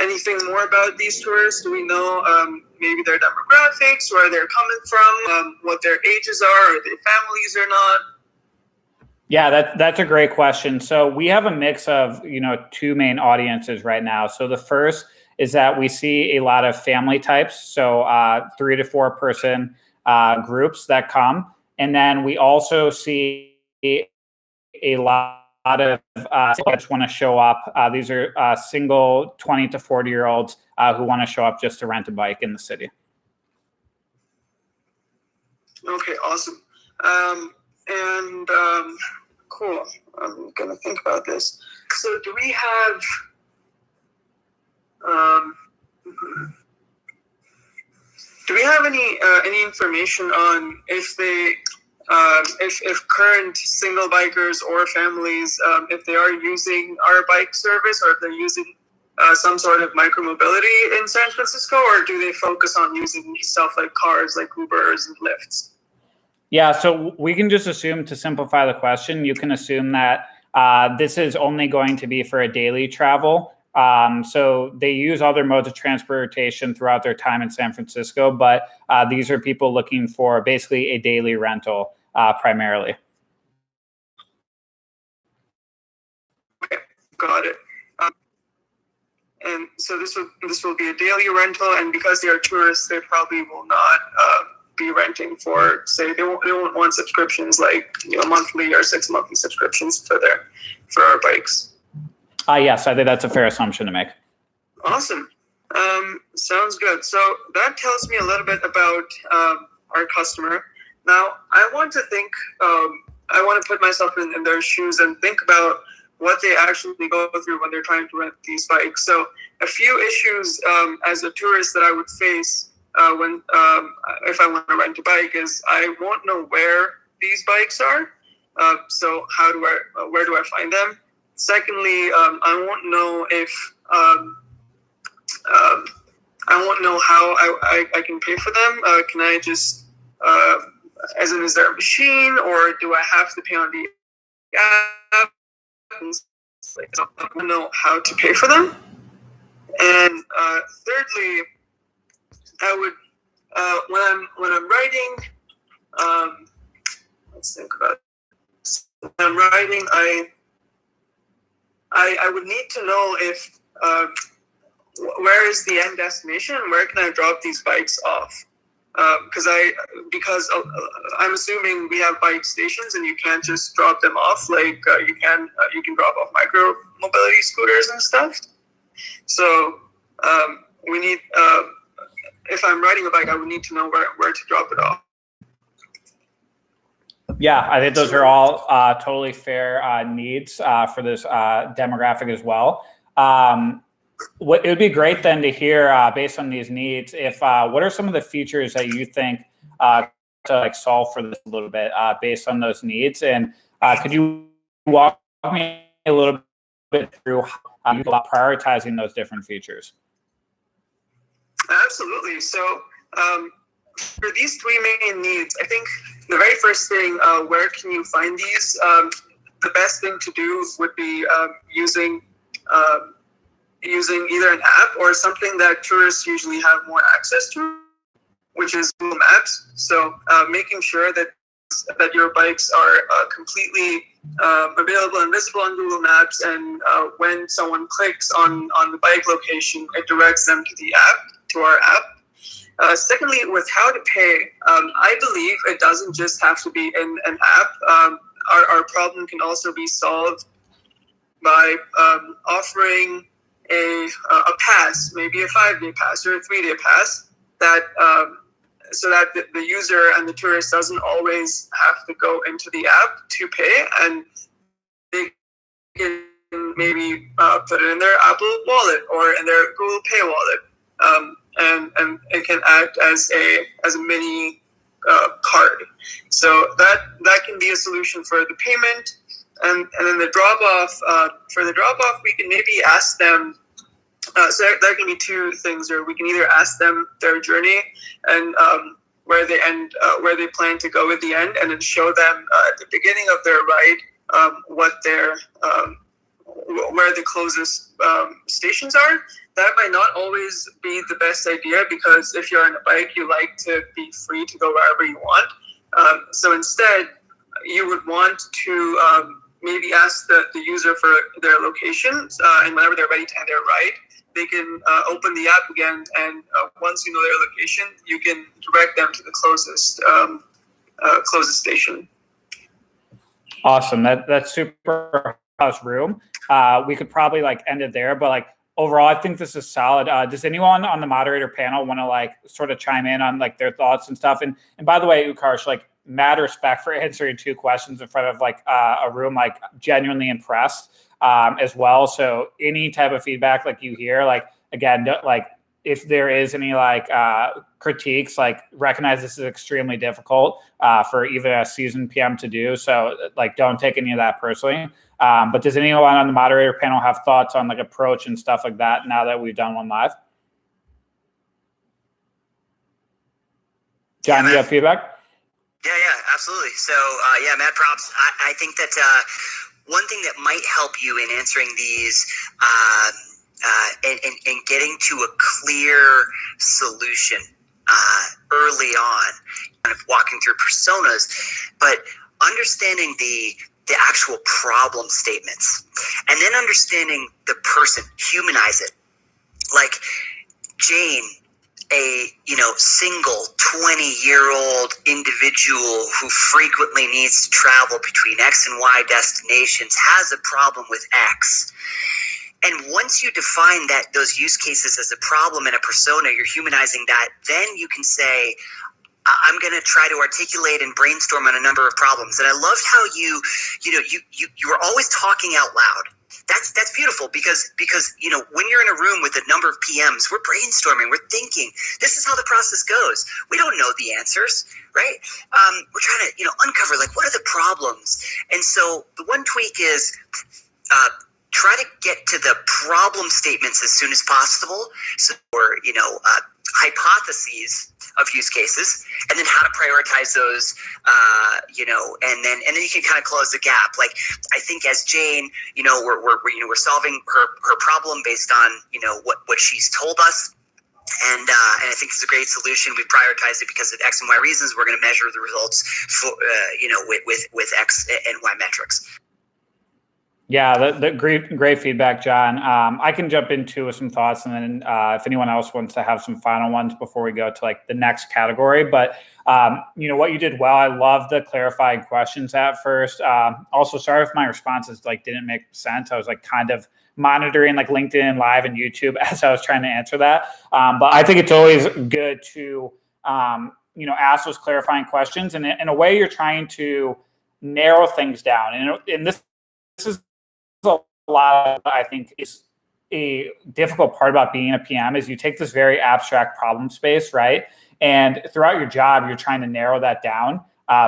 anything more about these tourists? Do we know maybe their demographics, where they're coming from, what their ages are they families or not? Yeah, that's a great question. So we have a mix of, two main audiences right now. So the first is that we see a lot of family types, so 3 to 4 person groups that come. And then we also see a lot of just want to show up. These are single 20 to 40-year-olds who want to show up just to rent a bike in the city. Okay, awesome. Cool. I'm going to think about this. So do we have any information on if they if current single bikers or families, if they are using our bike service, or if they're using some sort of micromobility in San Francisco, or do they focus on using stuff like cars, like Ubers and Lyfts? Yeah, so we can just assume, to simplify the question, you can assume that this is only going to be for a daily travel. So they use other modes of transportation throughout their time in San Francisco, but these are people looking for basically a daily rental primarily. Okay, got it. And so this will be a daily rental, and because they are tourists, they probably will not be renting for, say, they won't want subscriptions like monthly or 6 monthly subscriptions for our bikes. Yes, I think that's a fair assumption to make. Awesome. Sounds good. So that tells me a little bit about our customer. Now, I want to put myself in their shoes and think about what they actually go through when they're trying to rent these bikes. So a few issues as a tourist that I would face if I want to rent a bike is I won't know where these bikes are. So where do I find them? Secondly, I won't know if I won't know how I can pay for them. Can I just, as in, is there a machine, or do I have to pay on the app? I don't know how to pay for them. And thirdly, I would when I'm writing, let's think about it. When I'm writing, I would need to know if where is the end destination and where can I drop these bikes off? Because I'm assuming we have bike stations and you can't just drop them off like you can drop off micro mobility scooters and stuff. So we need if I'm riding a bike, I would need to know where to drop it off. Yeah, I think those are all totally fair needs for this demographic as well. It would be great then to hear, based on these needs, if what are some of the features that you think to like solve for this a little bit based on those needs, and could you walk me a little bit through how you go about prioritizing those different features? Absolutely. So for these three main needs, I think the very first thing, where can you find these? The best thing to do would be using either an app or something that tourists usually have more access to, which is Google Maps. So making sure that your bikes are completely available and visible on Google Maps, and when someone clicks on the bike location, it directs them to our app. Secondly, with how to pay, I believe it doesn't just have to be in an app. Our problem can also be solved by offering a pass, maybe a 5-day pass or a 3-day pass, that so that the user and the tourist doesn't always have to go into the app to pay, and they can maybe put it in their Apple Wallet or in their Google Pay wallet, and it can act as a mini card. So that can be a solution for the payment. And then the drop off, for the drop off, we can maybe ask them. So there can be two things, or we can either ask them their journey and where they plan to go at the end, and then show them at the beginning of their ride where the closest stations are. That might not always be the best idea, because if you're on a bike, you like to be free to go wherever you want. So instead, you would want to maybe ask the user for their location, and whenever they're ready to end their ride, they can open the app again, and once you know their location, you can direct them to the closest station. Awesome. That's super house room. We could probably end it there, but overall, I think this is solid. Does anyone on the moderator panel want to sort of chime in on their thoughts and stuff? And by the way, Utkarsh, mad respect for answering 2 questions in front of a room, genuinely impressed as well. So any type of feedback you hear, again, if there is any critiques, recognize this is extremely difficult for even a seasoned PM to do. So don't take any of that personally. But does anyone on the moderator panel have thoughts on like approach and stuff like that now that we've done one live? John, you have feedback? Yeah, absolutely. So, mad props. I think that one thing that might help you in answering these and getting to a clear solution early on, kind of walking through personas, but understanding the actual problem statements, and then understanding the person, humanize it. Like Jane, a single 20-year-old individual who frequently needs to travel between X and Y destinations has a problem with X. And once you define those use cases as a problem and a persona, you're humanizing that, then you can say, I'm going to try to articulate and brainstorm on a number of problems. And I loved how you were always talking out loud. That's beautiful because when you're in a room with a number of PMs, we're brainstorming, we're thinking. This is how the process goes. We don't know the answers, right? We're trying to uncover like what are the problems. And so the one tweak is try to get to the problem statements as soon as possible. So, or hypotheses of use cases, and then how to prioritize those, and then you can kind of close the gap. Like I think as Jane, we're solving her problem based on what she's told us, and I think it's a great solution. We prioritize it because of X and Y reasons. We're going to measure the results for with X and Y metrics. Yeah, the great feedback, John. I can jump into some thoughts, and then if anyone else wants to have some final ones before we go to like the next category. But what you did well. I love the clarifying questions at first. Also, sorry if my responses like didn't make sense. I was like kind of monitoring like LinkedIn Live and YouTube as I was trying to answer that. But I think it's always good to ask those clarifying questions, and in a way you're trying to narrow things down. And this is a lot of, I think, is a difficult part about being a PM is you take this very abstract problem space, right? And throughout your job, you're trying to narrow that down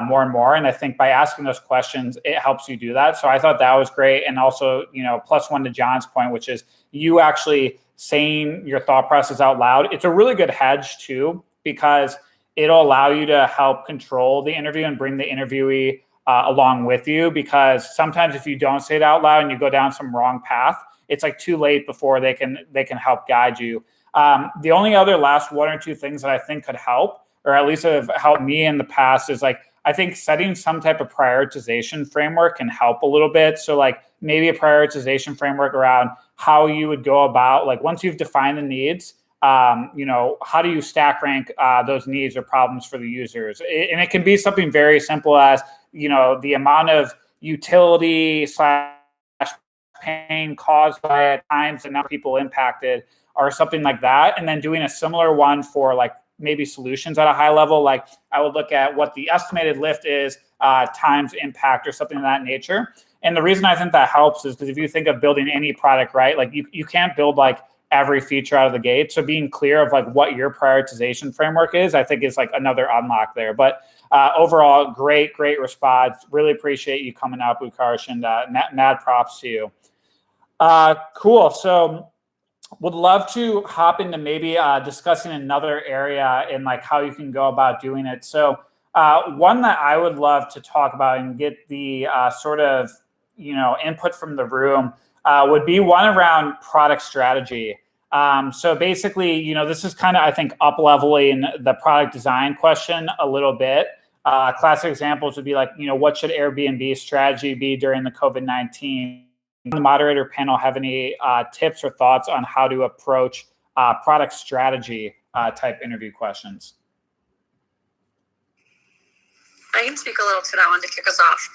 more and more. And I think by asking those questions, it helps you do that. So I thought that was great. And also, +1 to John's point, which is you actually saying your thought process out loud. It's a really good hedge too, because it'll allow you to help control the interview and bring the interviewee along with you, because sometimes if you don't say it out loud and you go down some wrong path, it's like too late before they can help guide you. The only other last 1 or 2 things that I think could help, or at least have helped me in the past, is like I think setting some type of prioritization framework can help a little bit. So like maybe a prioritization framework around how you would go about, like once you've defined the needs, how do you stack rank those needs or problems for the users? And it can be something very simple as, the amount of utility / pain caused by it, times the number of people impacted, or something like that. And then doing a similar one for like maybe solutions at a high level. Like I would look at what the estimated lift is times impact or something of that nature. And the reason I think that helps is because if you think of building any product, right, like you can't build like every feature out of the gate. So being clear of like what your prioritization framework is, I think is like another unlock there. But overall, great response. Really appreciate you coming up, Utkarsh, and mad props to you. Cool. So would love to hop into maybe discussing another area in like how you can go about doing it. So one that I would love to talk about and get the sort of, input from the room would be one around product strategy. So basically, this is kind of, I think, up-leveling the product design question a little bit. Classic examples would be like, what should Airbnb strategy be during the COVID-19? The moderator panel have any tips or thoughts on how to approach product strategy type interview questions? I can speak a little to that one to kick us off.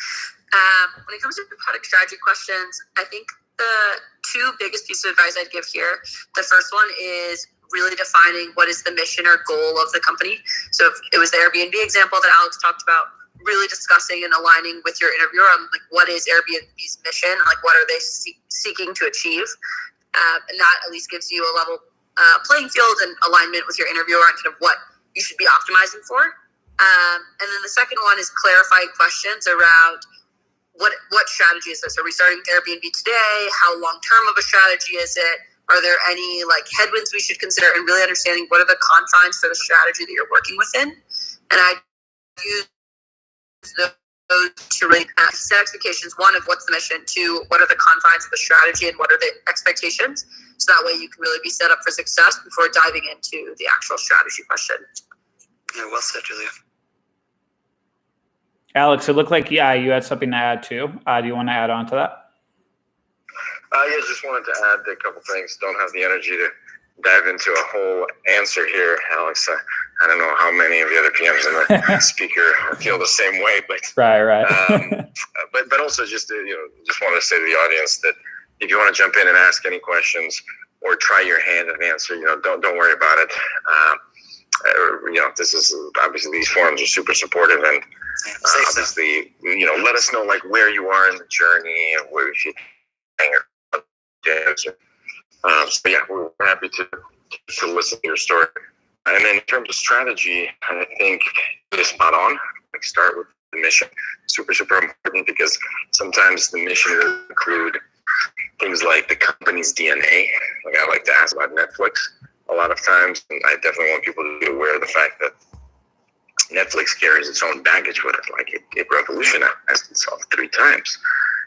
When it comes to product strategy questions, I think the 2 biggest pieces of advice I'd give here, the first one is really defining what is the mission or goal of the company. So if it was the Airbnb example that Alex talked about, really discussing and aligning with your interviewer on like what is Airbnb's mission, like what are they seeking to achieve, and that at least gives you a level playing field and alignment with your interviewer on kind of what you should be optimizing for. And then the second one is clarifying questions around what strategy is this? Are we starting Airbnb today? How long term of a strategy is it? Are there any like headwinds we should consider, and really understanding what are the confines for the strategy that you're working within? And I use those to really set expectations. One, of what's the mission. Two, what are the confines of the strategy and what are the expectations? So that way you can really be set up for success before diving into the actual strategy question. Yeah, well said, Julia. Alex, it looked like, you had something to add too. Do you want to add on to that? Yeah, just wanted to add a couple things. Don't have the energy to dive into a whole answer here, Alex. I don't know how many of the other PMs in the speaker feel the same way, but right. but also just just want to say to the audience that if you want to jump in and ask any questions or try your hand at an answer, don't worry about it. This is obviously, these forums are super supportive, and obviously, let us know like where you are in the journey, or where if you so yeah, we're happy to listen to your story. And then in terms of strategy, I think it is spot on. Like, start with the mission. Super important, because sometimes the mission will include things like the company's DNA. Like, I like to ask about Netflix a lot of times, and I definitely want people to be aware of the fact that Netflix carries its own baggage with it. Like, it revolutionized itself 3 times,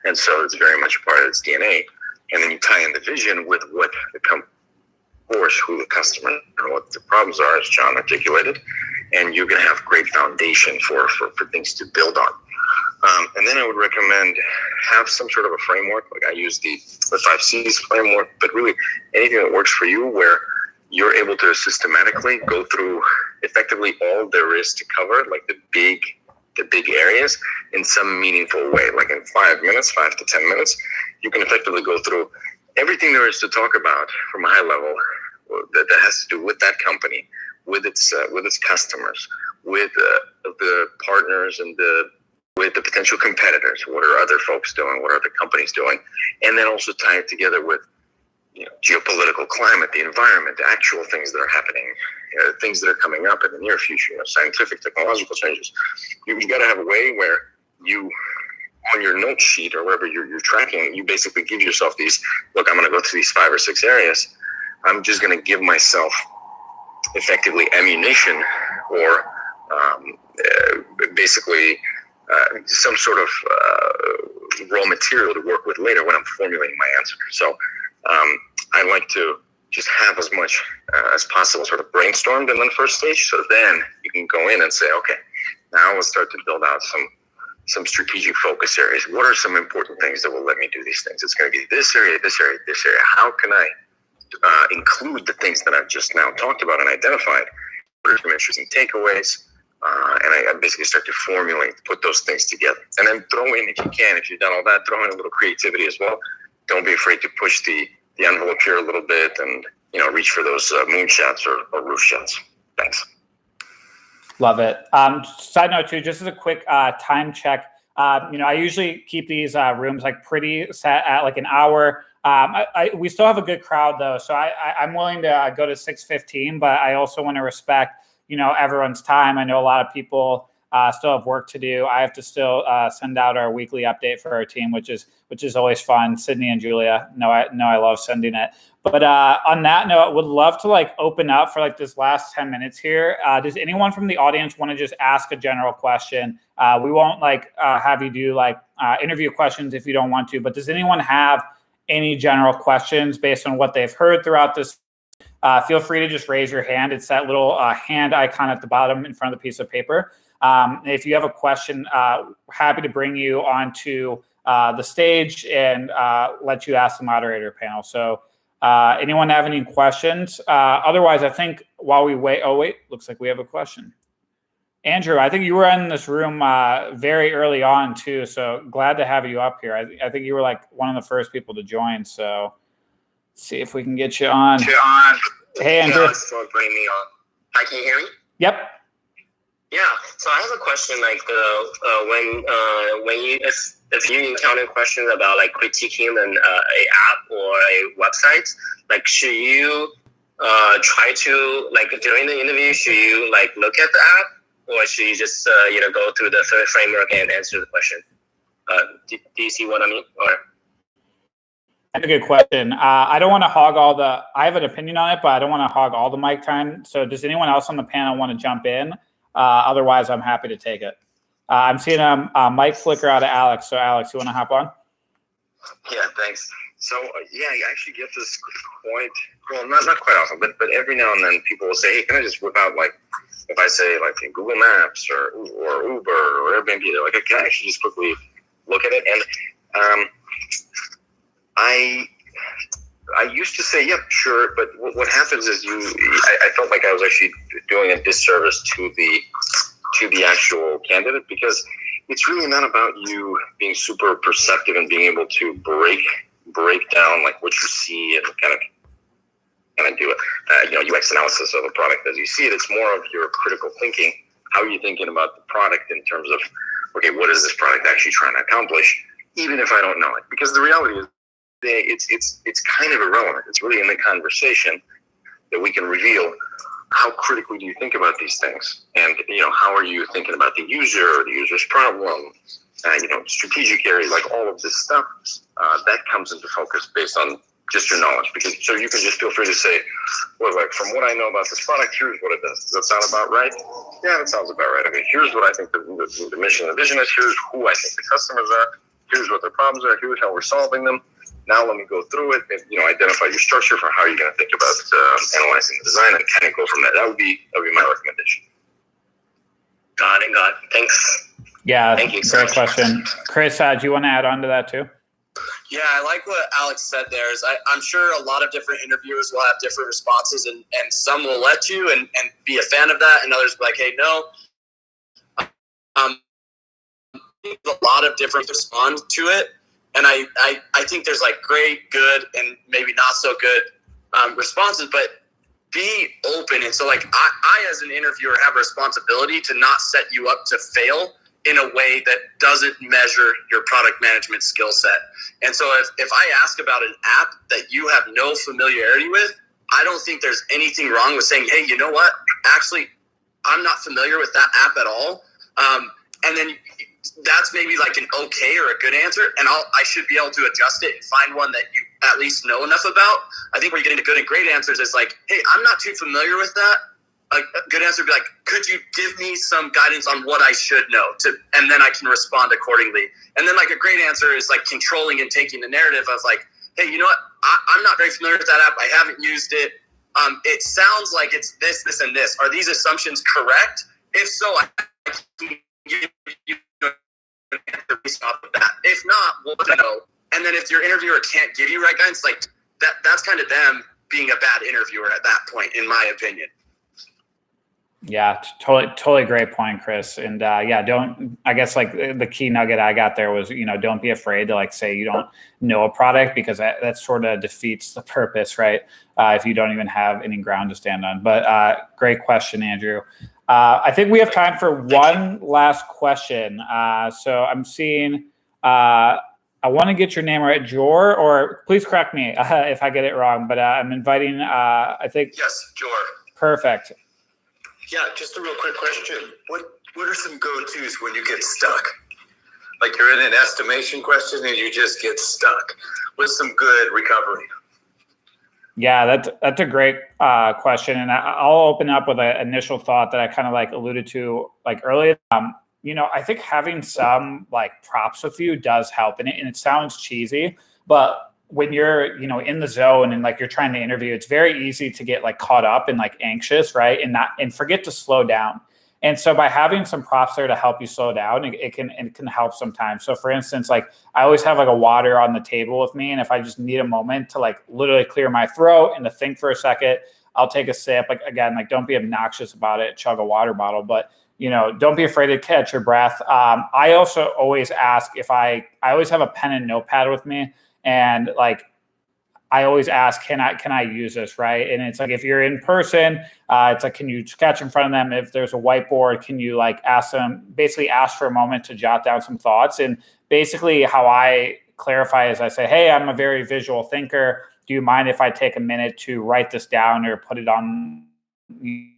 and so it's very much part of its DNA. And then you tie in the vision with what the company, of course, who the customer, and what the problems are, as John articulated, and you're going to have great foundation for things to build on. And then I would recommend have some sort of a framework. Like, I use the 5 C's framework, but really anything that works for you, where you're able to systematically go through effectively all there is to cover, like the big areas, in some meaningful way. Like in 5 minutes, 5 to 10 minutes, you can effectively go through everything there is to talk about from a high level that has to do with that company, with its customers, with the partners, and with the potential competitors. What are other folks doing? What are other companies doing? And then also tie it together with geopolitical climate, the environment, the actual things that are happening, things that are coming up in the near future, scientific, technological changes. You've got to have a way where you, on your note sheet or wherever you're tracking, you basically give yourself these, look, I'm going to go through these 5 or 6 areas. I'm just going to give myself effectively ammunition, or basically some sort of raw material to work with later when I'm formulating my answer. So I like to just have as much as possible sort of brainstormed in the first stage, so then you can go in and say, okay, now let's start to build out some strategic focus areas. What are some important things that will let me do these things? It's going to be this area, this area, this area. How can I include the things that I've just now talked about and identified? What are some interesting takeaways? And I basically start to formulate, put those things together. And then throw in, if you can, if you've done all that, throw in a little creativity as well. Don't be afraid to push the envelope here a little bit, and reach for those moonshots or roof shots. Thanks. Love it. Side note too, just as a quick time check, I usually keep these rooms like pretty set at like an hour. We still have a good crowd though, so I'm willing to go to 6:15, but I also want to respect everyone's time. I know a lot of people still have work to do. I have to still send out our weekly update for our team, which is always fun. Sydney and Julia know I love sending it. But on that note, I would love to open up for this last 10 minutes here. Does anyone from the audience want to just ask a general question? We won't have you do interview questions if you don't want to, but does anyone have any general questions based on what they've heard throughout this? Feel free to just raise your hand. It's that little hand icon at the bottom in front of the piece of paper. If you have a question, happy to bring you onto the stage and let you ask the moderator panel. So anyone have any questions? Otherwise, I think while we wait, looks like we have a question. Andrew, I think you were in this room very early on too, so glad to have you up here. I think you were one of the first people to join, so let's see if we can get you on. Hey, Andrew. For bringing me on. Hi, can you hear me? Yep. Yeah, so I have a question. If you encounter questions about critiquing an app or a website, should you try to during the interview, should you look at the app, or should you just go through the framework and answer the question? Do you see what I mean? Or That's a good question. I don't want to hog all the. I have an opinion on it, but I don't want to hog all the mic time. So, does anyone else on the panel want to jump in? Otherwise, I'm happy to take it. I'm seeing a mic flicker out of Alex. So, Alex, you want to hop on? Yeah, thanks. So yeah, I actually get this point. Well, not quite often, but every now and then people will say, "Hey, can I just whip out like if I say like in Google Maps or Uber or Airbnb?" They're like, "Can I actually just quickly look at it?" And I used to say, "Yep, sure," but what happens is I felt like I was actually doing a disservice to the actual candidate, because it's really not about you being super perceptive and being able to break down like what you see and kind of do it, UX analysis of a product as you see it. It's more of your critical thinking. How are you thinking about the product in terms of, okay, what is this product actually trying to accomplish, even if I don't know it? Because the reality is, it's kind of irrelevant. It's really in the conversation that we can reveal how critically do you think about these things, and how are you thinking about the user or the user's problem, strategic areas, like all of this stuff that comes into focus based on just your knowledge. Because so you can just feel free to say, well, like from what I know about this product, here's what it does. Does that sound about right? Yeah, that sounds about right. I mean, here's what I think the mission and the vision is. Here's who I think the customers are. Here's what their problems are. Here's how we're solving them. Now let me go through it and identify your structure for how you're going to think about analyzing the design, and kind of go from there. That would be my recommendation. got it. Thanks. Yeah, Thank you so great much. question. Chris, do you want to add on to that too? Yeah, I like what Alex said there. I'm sure a lot of different interviewers will have different responses, and some will let you and be a fan of that, and others will be like, hey, no. A lot of different respond to it. And I think there's like great, good, and maybe not so good responses, but be open. And so like I as an interviewer have a responsibility to not set you up to fail in a way that doesn't measure your product management skill set. And so if I ask about an app that you have no familiarity with, I don't think there's anything wrong with saying, hey, you know what? Actually, I'm not familiar with that app at all. And then that's maybe like an okay or a good answer, and I should be able to adjust it and find one that you at least know enough about. I think where you get into good and great answers is like, hey, I'm not too familiar with that. A good answer would be like, could you give me some guidance on what I should know, and then I can respond accordingly. And then like a great answer is like controlling and taking the narrative of like, hey, you know what? I'm not very familiar with that app. I haven't used it. It sounds like it's this, and this. Are these assumptions correct? If so, I can give you an answer based off of that. If not, what do I know? And then if your interviewer can't give you right guidance, like that's kind of them being a bad interviewer at that point, in my opinion. Yeah, totally great point, Chris. And I guess like the key nugget I got there was, don't be afraid to like say you don't know a product, because that sort of defeats the purpose, right? If you don't even have any ground to stand on. But great question, Andrew. I think we have time for one last question. So I'm seeing, I want to get your name right, Jor, or please correct me if I get it wrong, but I'm inviting, I think. Yes, Jor. Perfect. Yeah, just a real quick question. What are some go-tos when you get stuck? Like you're in an estimation question and you just get stuck. What's some good recovery? Yeah, that's a great question, and I'll open up with an initial thought that I kind of like alluded to like earlier. I think having some like props with you does help, and it sounds cheesy, but when you're in the zone and like you're trying to interview, it's very easy to get like caught up and like anxious, right? And forget to slow down. And so by having some props there to help you slow down, it can help sometimes. So for instance, like I always have like a water on the table with me, and if I just need a moment to like literally clear my throat and to think for a second, I'll take a sip. Like again, like don't be obnoxious about it, chug a water bottle, but don't be afraid to catch your breath. I also always ask if I always have a pen and notepad with me, and like I always ask, can I use this, right? And it's like, if you're in person, it's like, can you sketch in front of them? If there's a whiteboard, can you like ask for a moment to jot down some thoughts? And basically how I clarify is I say, hey, I'm a very visual thinker. Do you mind if I take a minute to write this down or put it on, the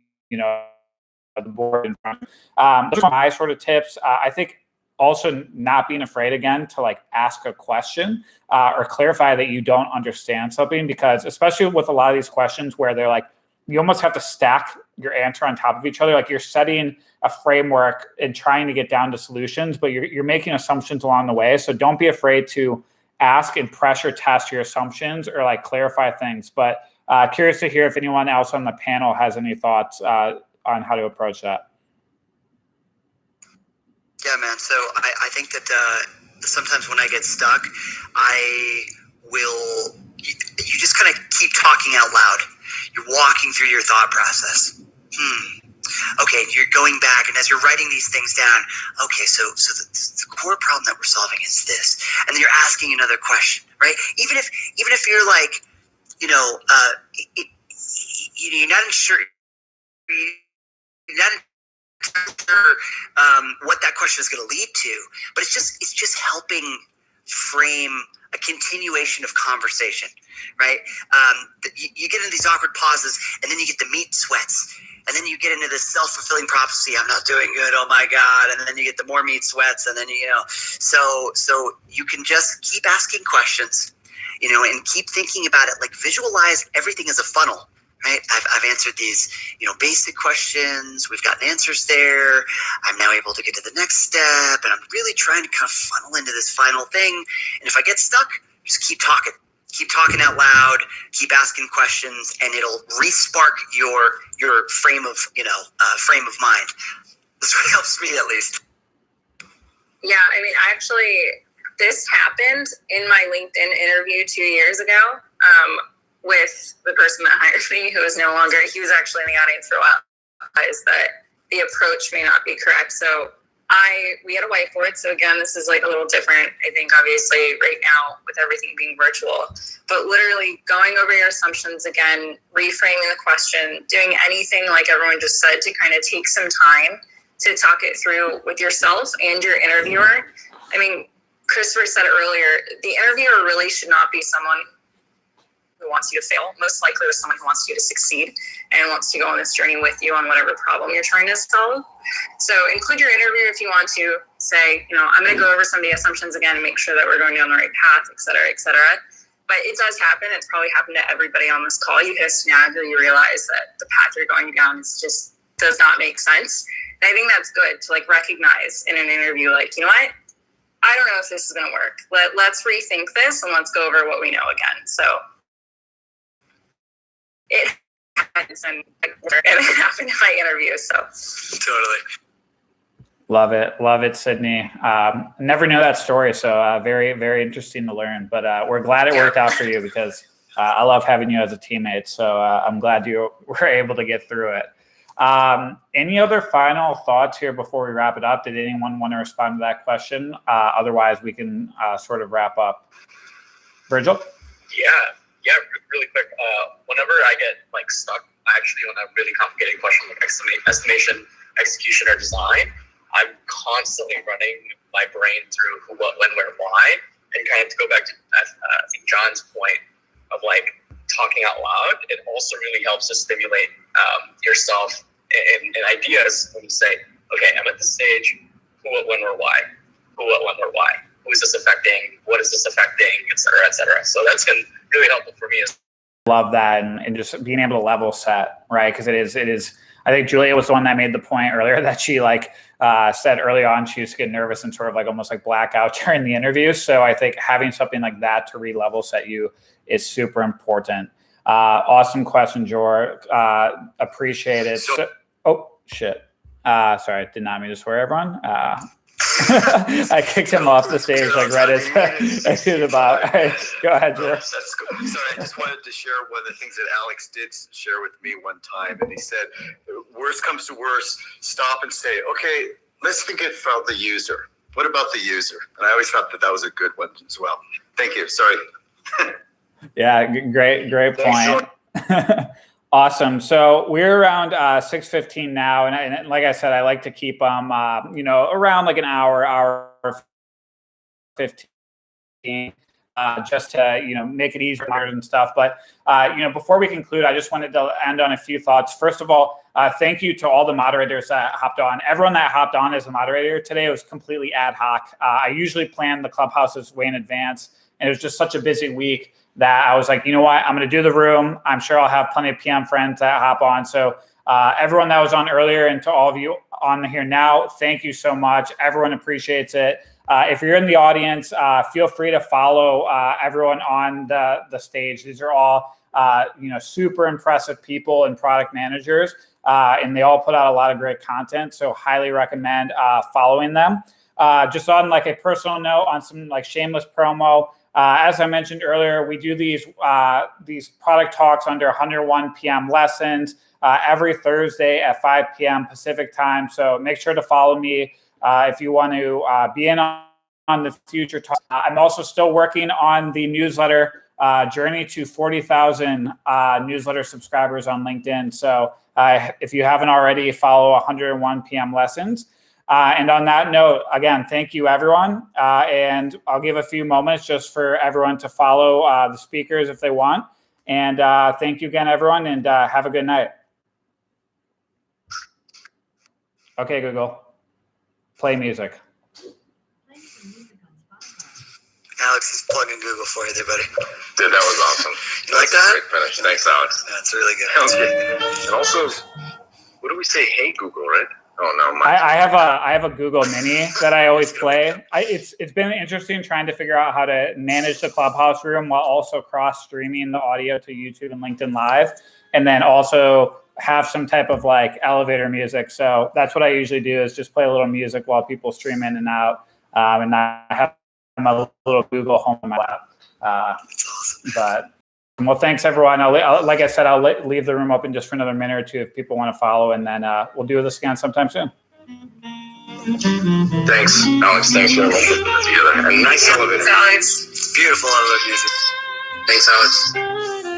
board in front? Those are my sort of tips. I think also not being afraid again to like ask a question or clarify that you don't understand something, because especially with a lot of these questions where they're like, you almost have to stack your answer on top of each other. Like you're setting a framework and trying to get down to solutions, but you're making assumptions along the way. So don't be afraid to ask and pressure test your assumptions or like clarify things. But curious to hear if anyone else on the panel has any thoughts on how to approach that. Yeah, man. So I think that sometimes when I get stuck, I will, you just kind of keep talking out loud. You're walking through your thought process. Okay, you're going back, and as you're writing these things down, okay, so the core problem that we're solving is this, and then you're asking another question, right? Even if you're like, you're not sure, what that question is going to lead to, but it's just helping frame a continuation of conversation, right? You get into these awkward pauses, and then you get the meat sweats. And then you get into this self-fulfilling prophecy. I'm not doing good. Oh my God. And then you get the more meat sweats. And then, so you can just keep asking questions, and keep thinking about it. Like visualize everything as a funnel, right? I've answered these, basic questions. We've gotten answers there. I'm now able to get to the next step. And I'm really trying to kind of funnel into this final thing. And if I get stuck, just keep talking. Keep talking out loud, keep asking questions, and it'll re-spark your frame of mind. This really helps me at least. Yeah, I mean, actually, this happened in my LinkedIn interview 2 years ago with the person that hired me, who is no longer, he was actually in the audience for a while, is that the approach may not be correct. So we had a whiteboard. So again, this is like a little different, I think, obviously right now with everything being virtual, but literally going over your assumptions again, reframing the question, doing anything like everyone just said to kind of take some time to talk it through with yourself and your interviewer. I mean, Christopher said it earlier, the interviewer really should not be someone who wants you to fail. Most likely it's someone who wants you to succeed and wants to go on this journey with you on whatever problem you're trying to solve. So include your interviewer if you want to. Say, I'm going to go over some of the assumptions again and make sure that we're going down the right path, et cetera, et cetera. But it does happen. It's probably happened to everybody on this call. You hit a snag or you realize that the path you're going down just does not make sense. And I think that's good to like recognize in an interview, like, you know what? I don't know if this is going to work. Let's rethink this and let's go over what we know again. So it happens, and it happened in my interview. So Totally. Love it, Sydney. Never knew that story, so very, very interesting to learn. But we're glad it worked out for you, because I love having you as a teammate. So I'm glad you were able to get through it. Any other final thoughts here before we wrap it up? Did anyone want to respond to that question? Otherwise, we can sort of wrap up. Virgil? Yeah, really quick. Whenever I get like stuck, actually on a really complicated question like estimation, execution, or design, I'm constantly running my brain through who, what, when, where, why, and kind of to go back to I think John's point of like talking out loud. It also really helps to stimulate yourself and ideas when you say, okay, I'm at this stage. Who, what, when, where, why? Who, what, when, where, why? Who is this affecting? What is this affecting? Et cetera, et cetera. So that's been really helpful for me. Love that, and just being able to level set, right? Because it is. I think Julia was the one that made the point earlier that she said early on she used to get nervous and sort of like almost like black out during the interview. So I think having something like that to re-level set you is super important. Awesome question, Jor. Appreciate it. Oh shit. Sorry, did not mean to swear, everyone. I kicked him off the stage like right as he was about. All right, go ahead, Jor. That's cool. Sorry, I just wanted to share one of the things that Alex did share with me one time, and he said, "Worst comes to worst, stop and say, okay, let's think about the user. What about the user?" And I always thought that was a good one as well. Thank you. Sorry. Yeah, great point. Awesome. So we're around 6:15 now, and like I said, I like to keep them, around like an hour 15. just to, make it easier and stuff. But, before we conclude, I just wanted to end on a few thoughts. First of all, thank you to all the moderators that hopped on. Everyone that hopped on as a moderator today was completely ad hoc. I usually plan the Clubhouses way in advance, and it was just such a busy week that I was like, you know what, I'm going to do the room. I'm sure I'll have plenty of PM friends that hop on. So everyone that was on earlier and to all of you on here now, thank you so much. Everyone appreciates it. If you're in the audience, feel free to follow everyone on the stage. These are all, super impressive people and product managers, and they all put out a lot of great content. So highly recommend following them. Just on like a personal note, on some like shameless promo, as I mentioned earlier, we do these product talks under 101 PM lessons every Thursday at 5 PM Pacific time. So make sure to follow me if you want to be in on the future talk. I'm also still working on the newsletter journey to 40,000 newsletter subscribers on LinkedIn. So if you haven't already, follow 101 PM lessons. And on that note, again, thank you, everyone. And I'll give a few moments just for everyone to follow the speakers if they want. And thank you again, everyone, and have a good night. Okay, Google, play music. Alex is plugging Google for you there, buddy. Dude, that was awesome. You like that? Great finish. Thanks, Alex. That's really good. That was good. And also, what do we say? Hey, Google, right? Oh no, I have a Google Mini that I always play. It's been interesting trying to figure out how to manage the Clubhouse room while also cross streaming the audio to YouTube and LinkedIn Live, and then also have some type of like elevator music. So that's what I usually do, is just play a little music while people stream in and out, and I have my little Google Home in my lap. But well, thanks everyone. Like I said, I'll leave the room open just for another minute or two if people want to follow, and then we'll do this again sometime soon. Thanks, Alex. Thanks very much for putting it together. And nice elevator. Alex. Beautiful elevator music. Thanks, Alex.